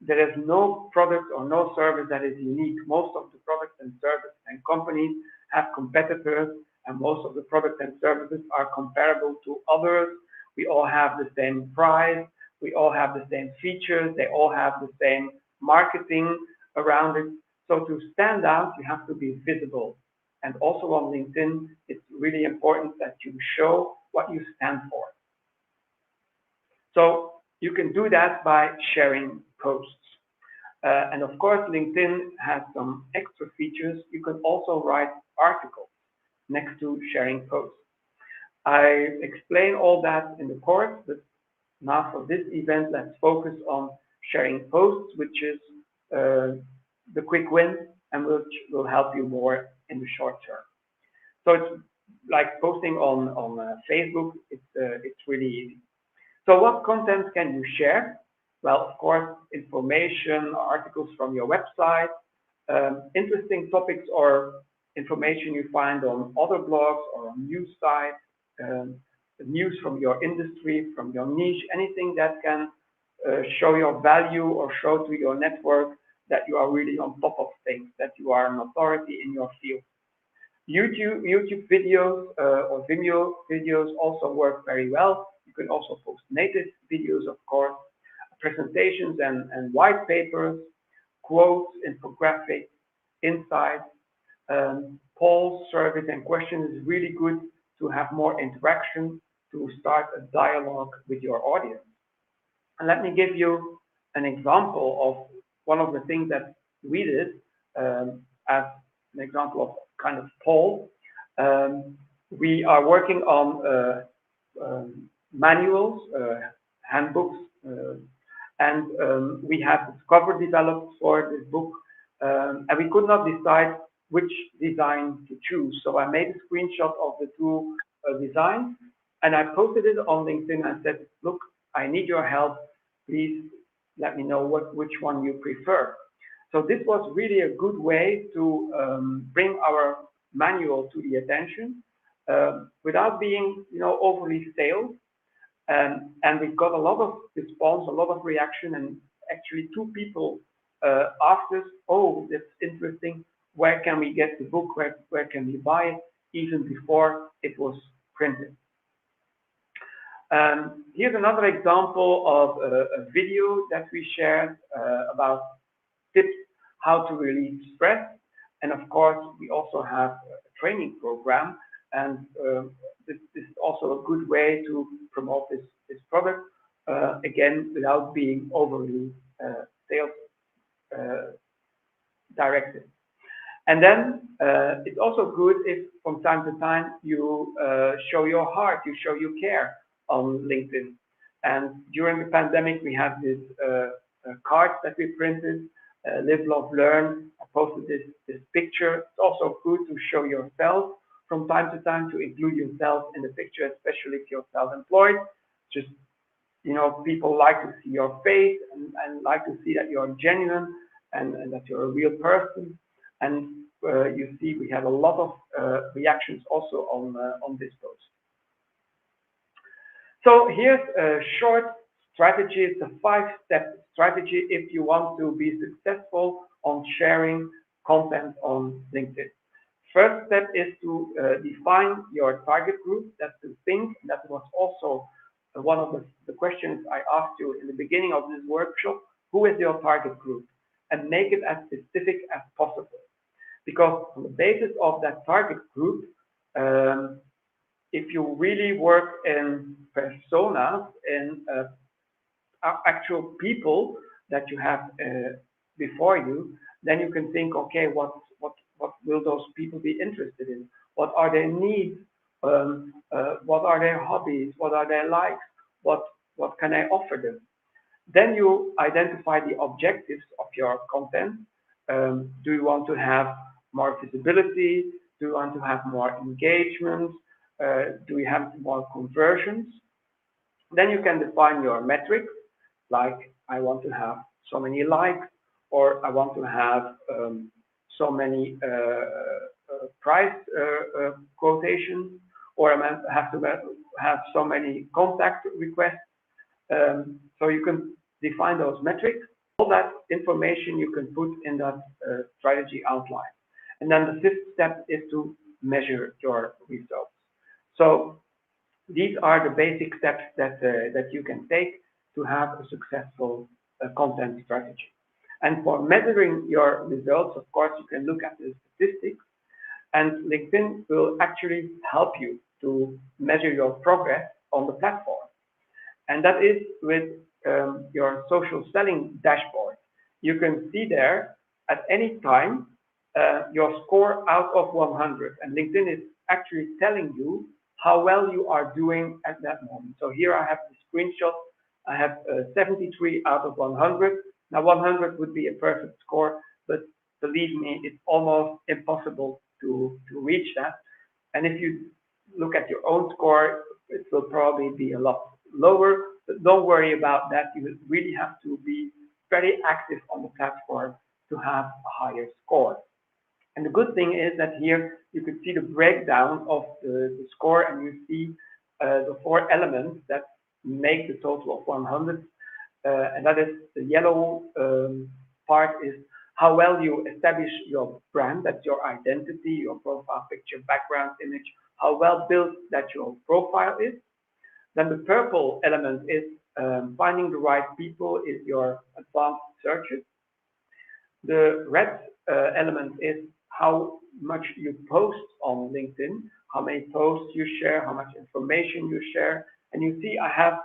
there is no product or no service that is unique. Most of the products and services and companies have competitors, and most of the products and services are comparable to others. We all have the same price. We all have the same features. They all have the same marketing around it. So to stand out, you have to be visible. And also on LinkedIn, it's really important that you show what you stand for. So you can do that by sharing posts. And of course, LinkedIn has some extra features. You can also write articles next to sharing posts. I explain all that in the course, but now for this event, let's focus on sharing posts, which is the quick win, and which will help you more in the short term. So it's like posting on Facebook. It's really easy. So what content can you share? Well, of course, information, articles from your website, interesting topics or information you find on other blogs or on news sites, news from your industry, from your niche, anything that can show your value or show to your network that you are really on top of things, that you are an authority in your field. YouTube videos or Vimeo videos also work very well. You can also post native videos, of course, presentations and white papers, quotes, infographics, insights, polls, surveys, and questions is really good to have more interaction, to start a dialogue with your audience. And let me give you an example of one of the things that we did as an example of kind of poll. We are working on manuals, handbooks, and we have this cover developed for this book, and we could not decide which design to choose. So I made a screenshot of the two designs, and I posted it on LinkedIn and said, look, I need your help. Please let me know which one you prefer. So this was really a good way to bring our manual to the attention without being, overly sales. And we got a lot of response, a lot of reaction, and actually 2 people asked us, oh, that's interesting. Where can we get the book? Where can we buy it? Even before it was printed. Here's another example of a video that we shared about tips how to release stress. And of course, we also have a training program, and this is also a good way to promote this product, again, without being overly sales directed. And then it's also good if from time to time you show your heart, you show you care on LinkedIn. And during the pandemic, we have this cards that we printed, Live, Love, Learn. I posted this picture. It's also good to show yourself from time to time, to include yourself in the picture, especially if you're self-employed. Just, people like to see your face and like to see that you're genuine and that you're a real person. And you see, we have a lot of reactions also on this post. So here's a short strategy. It's a 5-step strategy if you want to be successful on sharing content on LinkedIn. First step is to define your target group. That's the thing. That was also one of the questions I asked you in the beginning of this workshop. Who is your target group? And make it as specific as possible. Because on the basis of that target group, if you really work in personas, in actual people that you have before you, then you can think, okay, what will those people be interested in? What are their needs? What are their hobbies? What are their likes? What can I offer them? Then you identify the objectives of your content. Do you want to have more visibility? Do you want to have more engagement? Do you have more conversions? Then you can define your metrics, like I want to have so many likes, or I want to have so many price quotations, or I have to have so many contact requests. So you can define those metrics. All that information you can put in that strategy outline. And then the fifth step is to measure your results. So these are the basic steps that you can take to have a successful content strategy. And for measuring your results, of course, you can look at the statistics, and LinkedIn will actually help you to measure your progress on the platform. And that is with your social selling dashboard. You can see there at any time your score out of 100. And LinkedIn is actually telling you how well you are doing at that moment. So here I have the screenshot. I have 73 out of 100. Now 100 would be a perfect score, but believe me, it's almost impossible to reach that. And if you look at your own score, it will probably be a lot lower, but don't worry about that. You really have to be very active on the platform to have a higher score. And the good thing is that here you can see the breakdown of the score, and you see the 4 elements that make the total of 100. And that is the yellow part is how well you establish your brand, that's your identity, your profile picture, background image, how well built that your profile is. Then the purple element is finding the right people, is your advanced searches. The red element is how much you post on LinkedIn, how many posts you share, how much information you share. And you see I have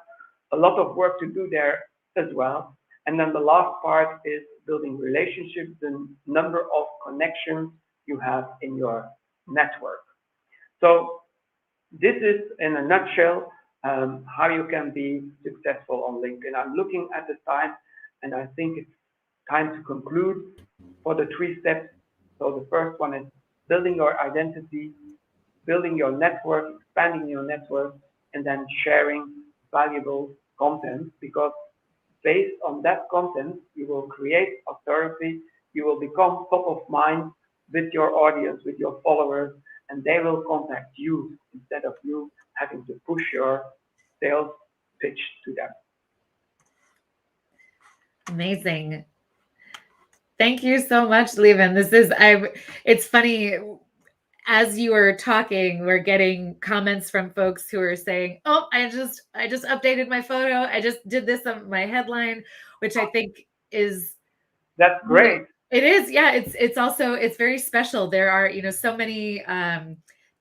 a lot of work to do there as well. And then the last part is building relationships, the number of connections you have in your network. So this is in a nutshell how you can be successful on LinkedIn. I'm looking at the time, and I think it's time to conclude for the 3 steps. So the first one is building your identity, building your network, expanding your network, and then sharing valuable content, because based on that content, you will create authority, you will become top of mind with your audience, with your followers, and they will contact you instead of you having to push your sales pitch to them. Amazing. Thank you so much, Lieven. It's funny, as you were talking, we're getting comments from folks who are saying, "Oh, I just updated my photo. I just did this on my headline," which I think is That's great. It is, yeah. It's also very special. There are so many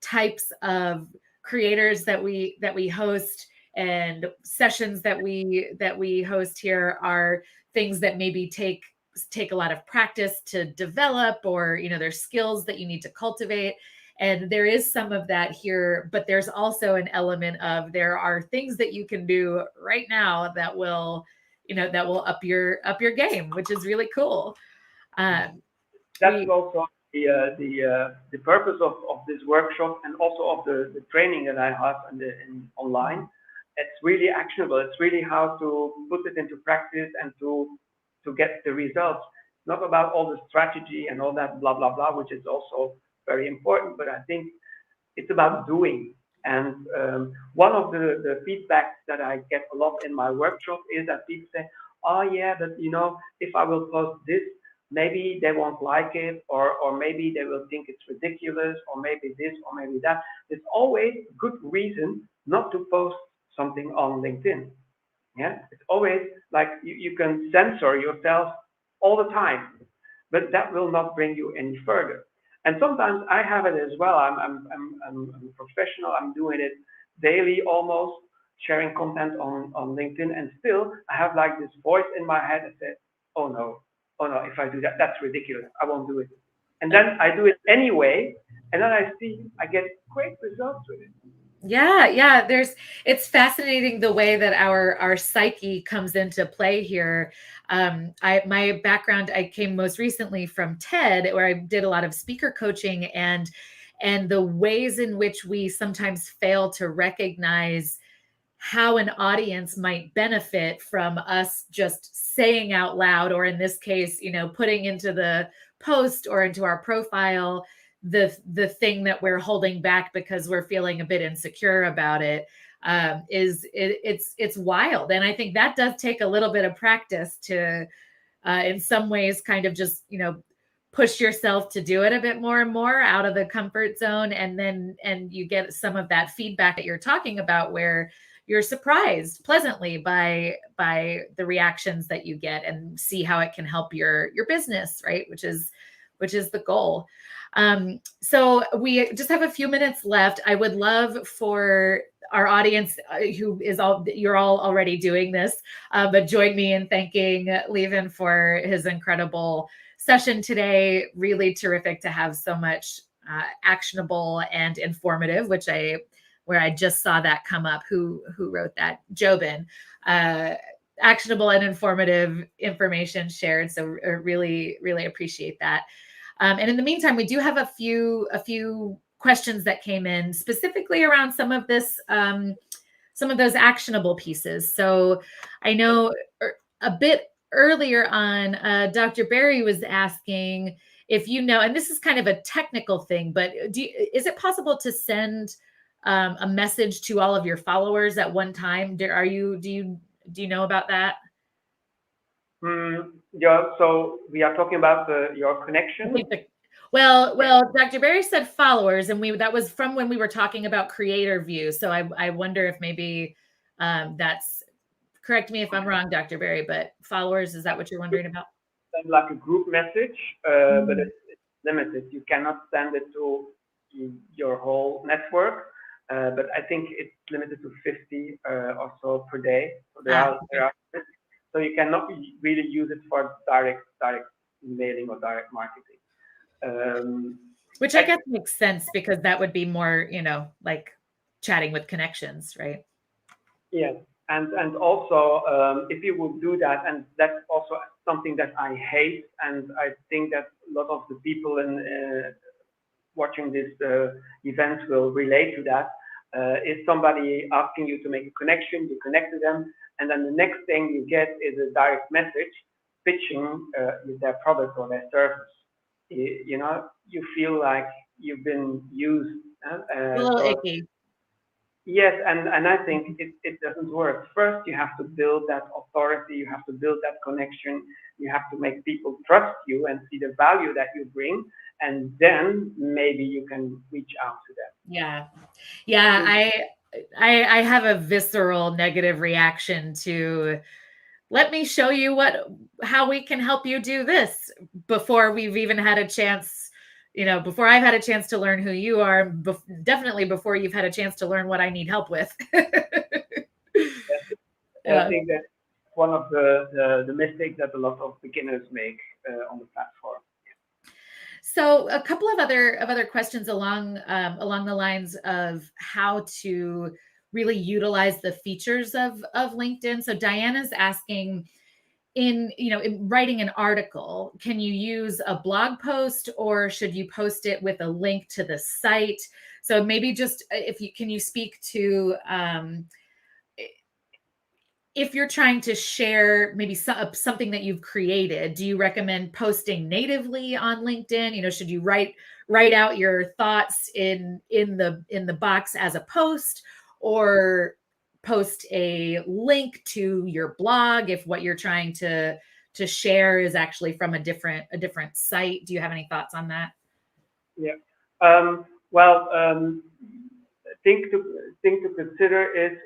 types of creators that we host, and sessions that we host here are things that maybe take a lot of practice to develop, or there's skills that you need to cultivate. And there is some of that here, but there's also an element of there are things that you can do right now that will up your game, which is really cool. That's also the purpose of this workshop, and also of the training that I have in online. It's really actionable. It's really how to put it into practice and to get the results. It's not about all the strategy and all that blah blah blah, which is also very important, but I think it's about doing. And one of the feedbacks that I get a lot in my workshop is that people say, "Oh yeah, but if I will post this, maybe they won't like it, or maybe they will think it's ridiculous, or maybe this, or maybe that." There's always a good reason not to post something on LinkedIn. Yeah, it's always like you can censor yourself all the time, but that will not bring you any further. And sometimes I have it as well. I'm a professional. I'm doing it daily almost, sharing content on LinkedIn, and still I have like this voice in my head that says, "Oh no, if I do that, that's ridiculous. I won't do it." And then I do it anyway, and then I see I get great results with it. Yeah. It's fascinating the way that our psyche comes into play here. My background, I came most recently from TED, where I did a lot of speaker coaching, and the ways in which we sometimes fail to recognize how an audience might benefit from us just saying out loud, or in this case, putting into the post or into our profile the thing that we're holding back because we're feeling a bit insecure about it. It's wild, and I think that does take a little bit of practice to in some ways kind of just push yourself to do it a bit more and more out of the comfort zone, and you get some of that feedback that you're talking about, where you're surprised pleasantly by the reactions that you get, and see how it can help your business, right? Which is the goal. So we just have a few minutes left. I would love for our audience, you're all already doing this, but join me in thanking Lieven for his incredible session today. Really terrific to have so much actionable and informative, where I just saw that come up. Who wrote that? Jobin. Actionable and informative information shared. So really, really appreciate that. And in the meantime, we do have a few questions that came in specifically around some of those actionable pieces. So I know a bit earlier on, Dr. Barry was asking if and this is kind of a technical thing, but is it possible to send a message to all of your followers at one time? Do you know about that? Yeah, so we are talking about your connection. Well, Dr. Barry said followers, and that was from when we were talking about creator view. So I wonder if maybe that's, correct me if I'm wrong, Dr. Barry, but followers, is that what you're wondering about? Send like a group message, but it's limited. You cannot send it to your whole network, but I think it's limited to 50 or so per day. So so you cannot really use it for direct mailing or direct marketing. Which I guess makes sense, because that would be more, like chatting with connections, right? Yes, and also if you would do that, and that's also something that I hate, and I think that a lot of the people in watching this event will relate to that. Is somebody asking you to make a connection, you connect to them, and then the next thing you get is a direct message pitching their product or their service. You feel like you've been used. A little icky. Yes, and I think it doesn't work. First, you have to build that authority, you have to build that connection, you have to make people trust you and see the value that you bring, and then maybe you can reach out to them. Yeah. I have a visceral negative reaction to, let me show you how we can help you do this, before we've even had a chance, before I've had a chance to learn who you are, definitely before you've had a chance to learn what I need help with. I think that's one of the mistakes that a lot of beginners make on the platform. So a couple of other questions along the lines of how to really utilize the features of LinkedIn. So Diana's asking, in writing an article, can you use a blog post, or should you post it with a link to the site? So maybe just can you speak to if you're trying to share maybe something that you've created, do you recommend posting natively on LinkedIn? Should you write out your thoughts in the box as a post, or post a link to your blog if what you're trying to share is actually from a different site? Do you have any thoughts on that? Yeah. Well, thing to consider is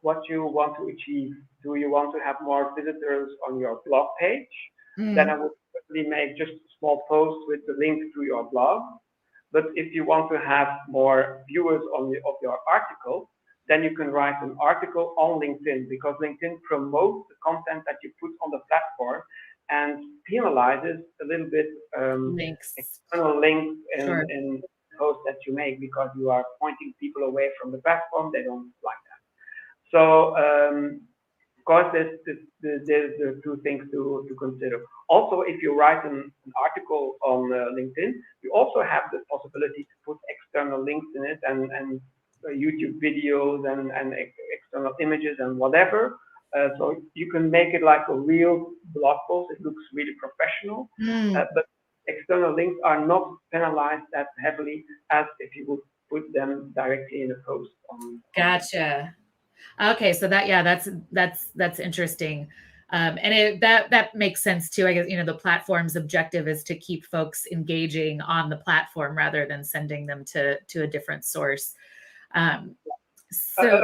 what you want to achieve. Do you want to have more visitors on your blog page? Then I would certainly make just a small post with the link to your blog. But if you want to have more viewers of your article, then you can write an article on LinkedIn, because LinkedIn promotes the content that you put on the platform and penalizes a little bit Links. external links Sure. in post that you make because you are pointing people away from the platform. They don't like that. So of course, there's the two things to consider. Also, if you write an article on LinkedIn, you also have the possibility to put external links in it and YouTube videos and external images and whatever. So you can make it like a real blog post. It looks really professional, but external links are not penalized as heavily as if you would put them directly in a post on Gotcha. Okay, so that's interesting. And that makes sense too. I guess, the platform's objective is to keep folks engaging on the platform rather than sending them to a different source. A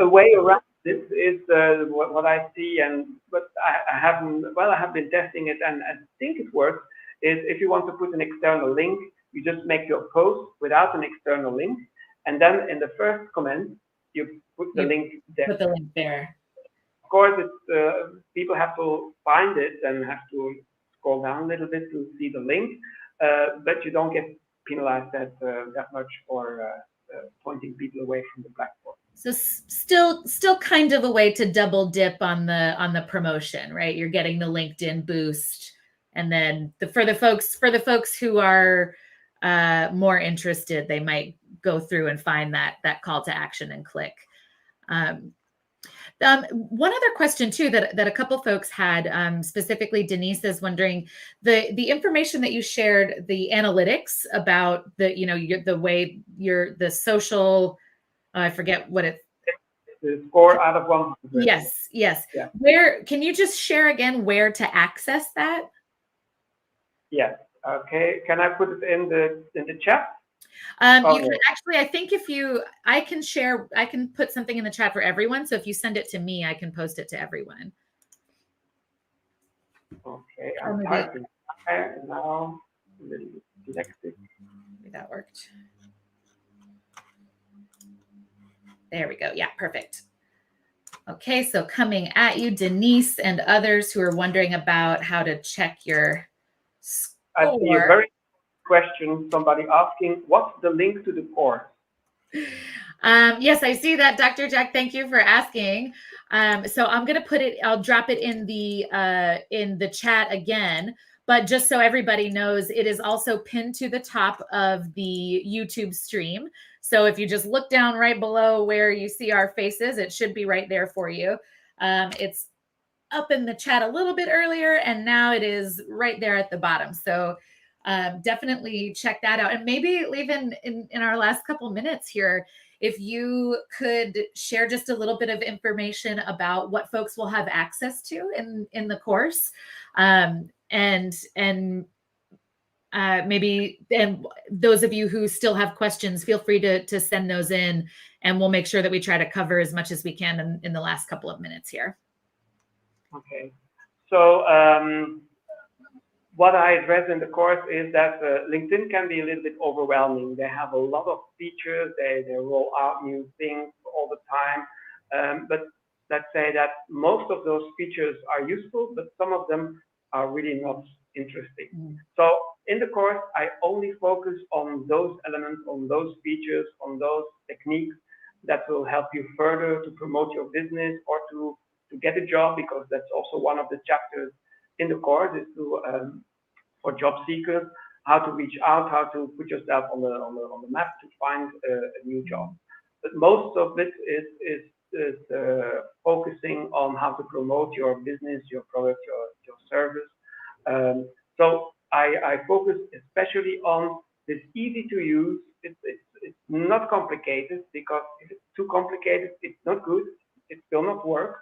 way around this is what I see, but I have been testing it and I think it works. Is if you want to put an external link, you just make your post without an external link, and then in the first comment you put the link there. Put the link there. Of course, it's people have to find it and have to scroll down a little bit to see the link, but you don't get penalized that much for pointing people away from the platform. So still kind of a way to double dip on the promotion, right? You're getting the LinkedIn boost, and then for the folks who are more interested, they might go through and find that call to action and click. One other question too that a couple folks had, specifically Denise is wondering the information that you shared, the analytics about the way the social, I forget what it's. The score out of 100. Yes. Yeah. Where can you just share again where to access that? Yes. Okay. Can I put it in the chat? You can actually, I think I can put something in the chat for everyone. So if you send it to me, I can post it to everyone. Okay, I'm typing now. A little bit dyslexic. Maybe that worked. There we go. Yeah, perfect. Okay, so coming at you, Denise and others who are wondering about how to check your score. I see a very good question. Somebody asking, what's the link to the course? Yes, I see that, Dr. Jack. Thank you for asking. So I'm going to put it. I'll drop it in the chat again. But just so everybody knows, it is also pinned to the top of the YouTube stream. So if you just look down right below where you see our faces, it should be right there for you. It's up in the chat a little bit earlier, and now it is right there at the bottom. So definitely check that out. And maybe Lieven, in our last couple minutes here, if you could share just a little bit of information about what folks will have access to in the course. And those of you who still have questions, feel free to send those in, and we'll make sure that we try to cover as much as we can in the last couple of minutes here. Okay. So what I address in the course is that LinkedIn can be a little bit overwhelming. They have a lot of features. They roll out new things all the time. But let's say that most of those features are useful, but some of them are really not interesting. So in the course, I only focus on those elements, on those features, on those techniques that will help you further to promote your business or to get a job, because that's also one of the chapters in the course, is to for job seekers, how to reach out, how to put yourself on the map to find a new job. But most of it is focusing on how to promote your business, your product, your service. So I focus especially on this easy to use. It's not complicated, because if it's too complicated, it's not good. It will not work.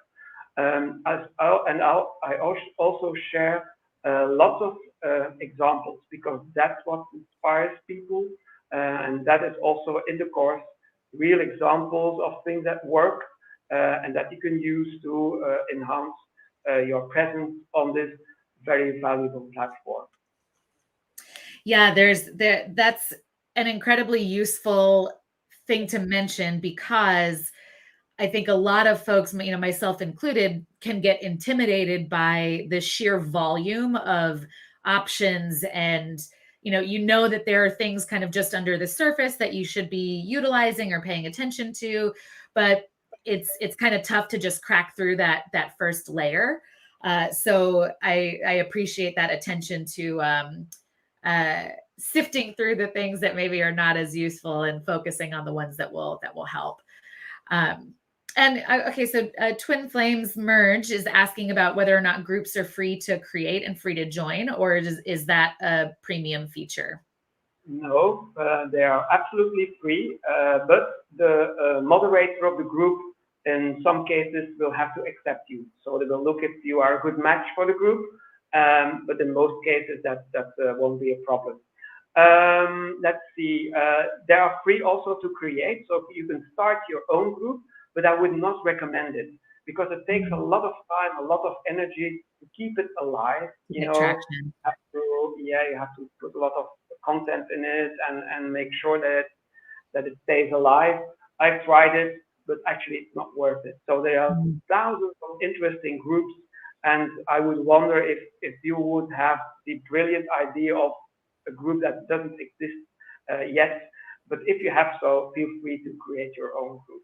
I also share lots of examples, because that's what inspires people, and that is also in the course, real examples of things that work and that you can use to enhance your presence on this very valuable platform. Yeah, that's an incredibly useful thing to mention, because I think a lot of folks, myself included, can get intimidated by the sheer volume of options and you know that there are things kind of just under the surface that you should be utilizing or paying attention to, but it's kind of tough to just crack through that first layer. So I appreciate that attention to sifting through the things that maybe are not as useful and focusing on the ones that will help. Okay, so Twin Flames Merge is asking about whether or not groups are free to create and free to join, or is that a premium feature? No, they are absolutely free, but the moderator of the group in some cases will have to accept you. So they will look if you are a good match for the group, but in most cases that won't be a problem. Let's see, they are free also to create, so you can start your own group, but I would not recommend it because it takes a lot of time, a lot of energy to keep it alive. You have to put a lot of content in it and make sure that it stays alive. I've tried it, but actually it's not worth it. So there are thousands of interesting groups, and I would wonder if you would have the brilliant idea of a group that doesn't exist yet. But if you have so, feel free to create your own group.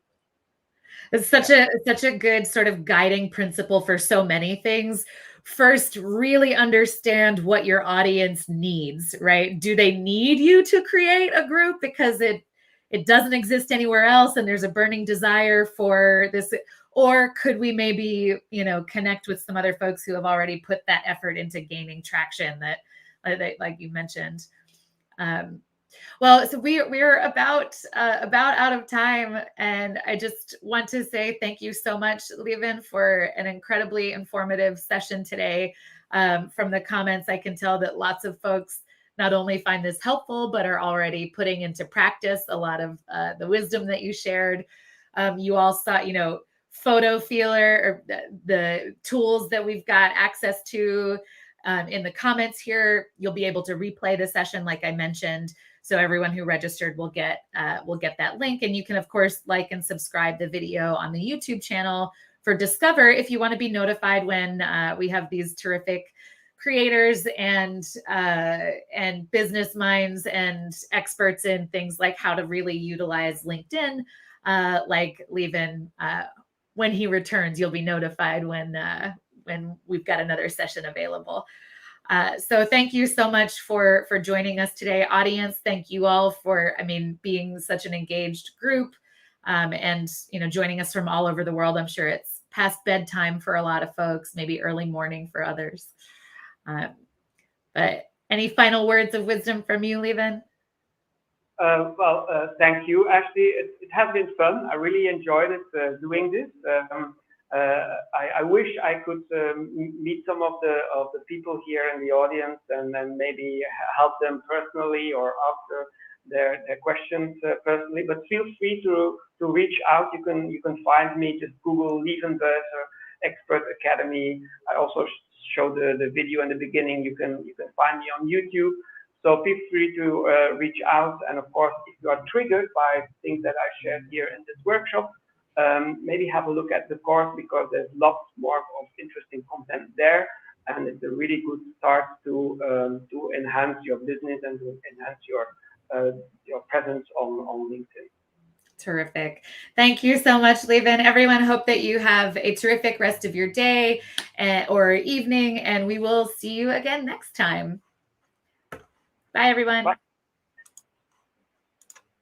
It's such a good sort of guiding principle for so many things. First, really understand what your audience needs, right? Do they need you to create a group because it doesn't exist anywhere else and there's a burning desire for this? Or could we maybe, connect with some other folks who have already put that effort into gaining traction that like you mentioned? Well, so we're about out of time, and I just want to say thank you so much, Lieven, for an incredibly informative session today. From the comments, I can tell that lots of folks not only find this helpful, but are already putting into practice a lot of the wisdom that you shared. You all saw, Photo Feeler, or the tools that we've got access to. In the comments here, you'll be able to replay the session, like I mentioned. So everyone who registered will get that link. And you can, of course, like and subscribe the video on the YouTube channel for Discover if you want to be notified when we have these terrific creators and business minds and experts in things like how to really utilize LinkedIn, like Lieven. When he returns, you'll be notified when we've got another session available. So thank you so much for joining us today, audience. Thank you all for, being such an engaged group, and joining us from all over the world. I'm sure it's past bedtime for a lot of folks, maybe early morning for others. But any final words of wisdom from you, Lieven? Thank you, Ashley. It has been fun. I really enjoyed it doing this. I wish I could meet some of the people here in the audience and then maybe help them personally or answer their questions personally. But feel free to reach out. You can find me. Just Google Lieven Buyse Expert Academy. I also showed the video in the beginning. You can find me on YouTube. So feel free to reach out. And of course, if you are triggered by things that I shared here in this workshop, maybe have a look at the course because there's lots more of interesting content there, and it's a really good start to enhance your business and to enhance your presence on LinkedIn. Terrific. Thank you so much, Lieven. Everyone, hope that you have a terrific rest of your day or evening, and we will see you again next time. Bye, everyone. Bye.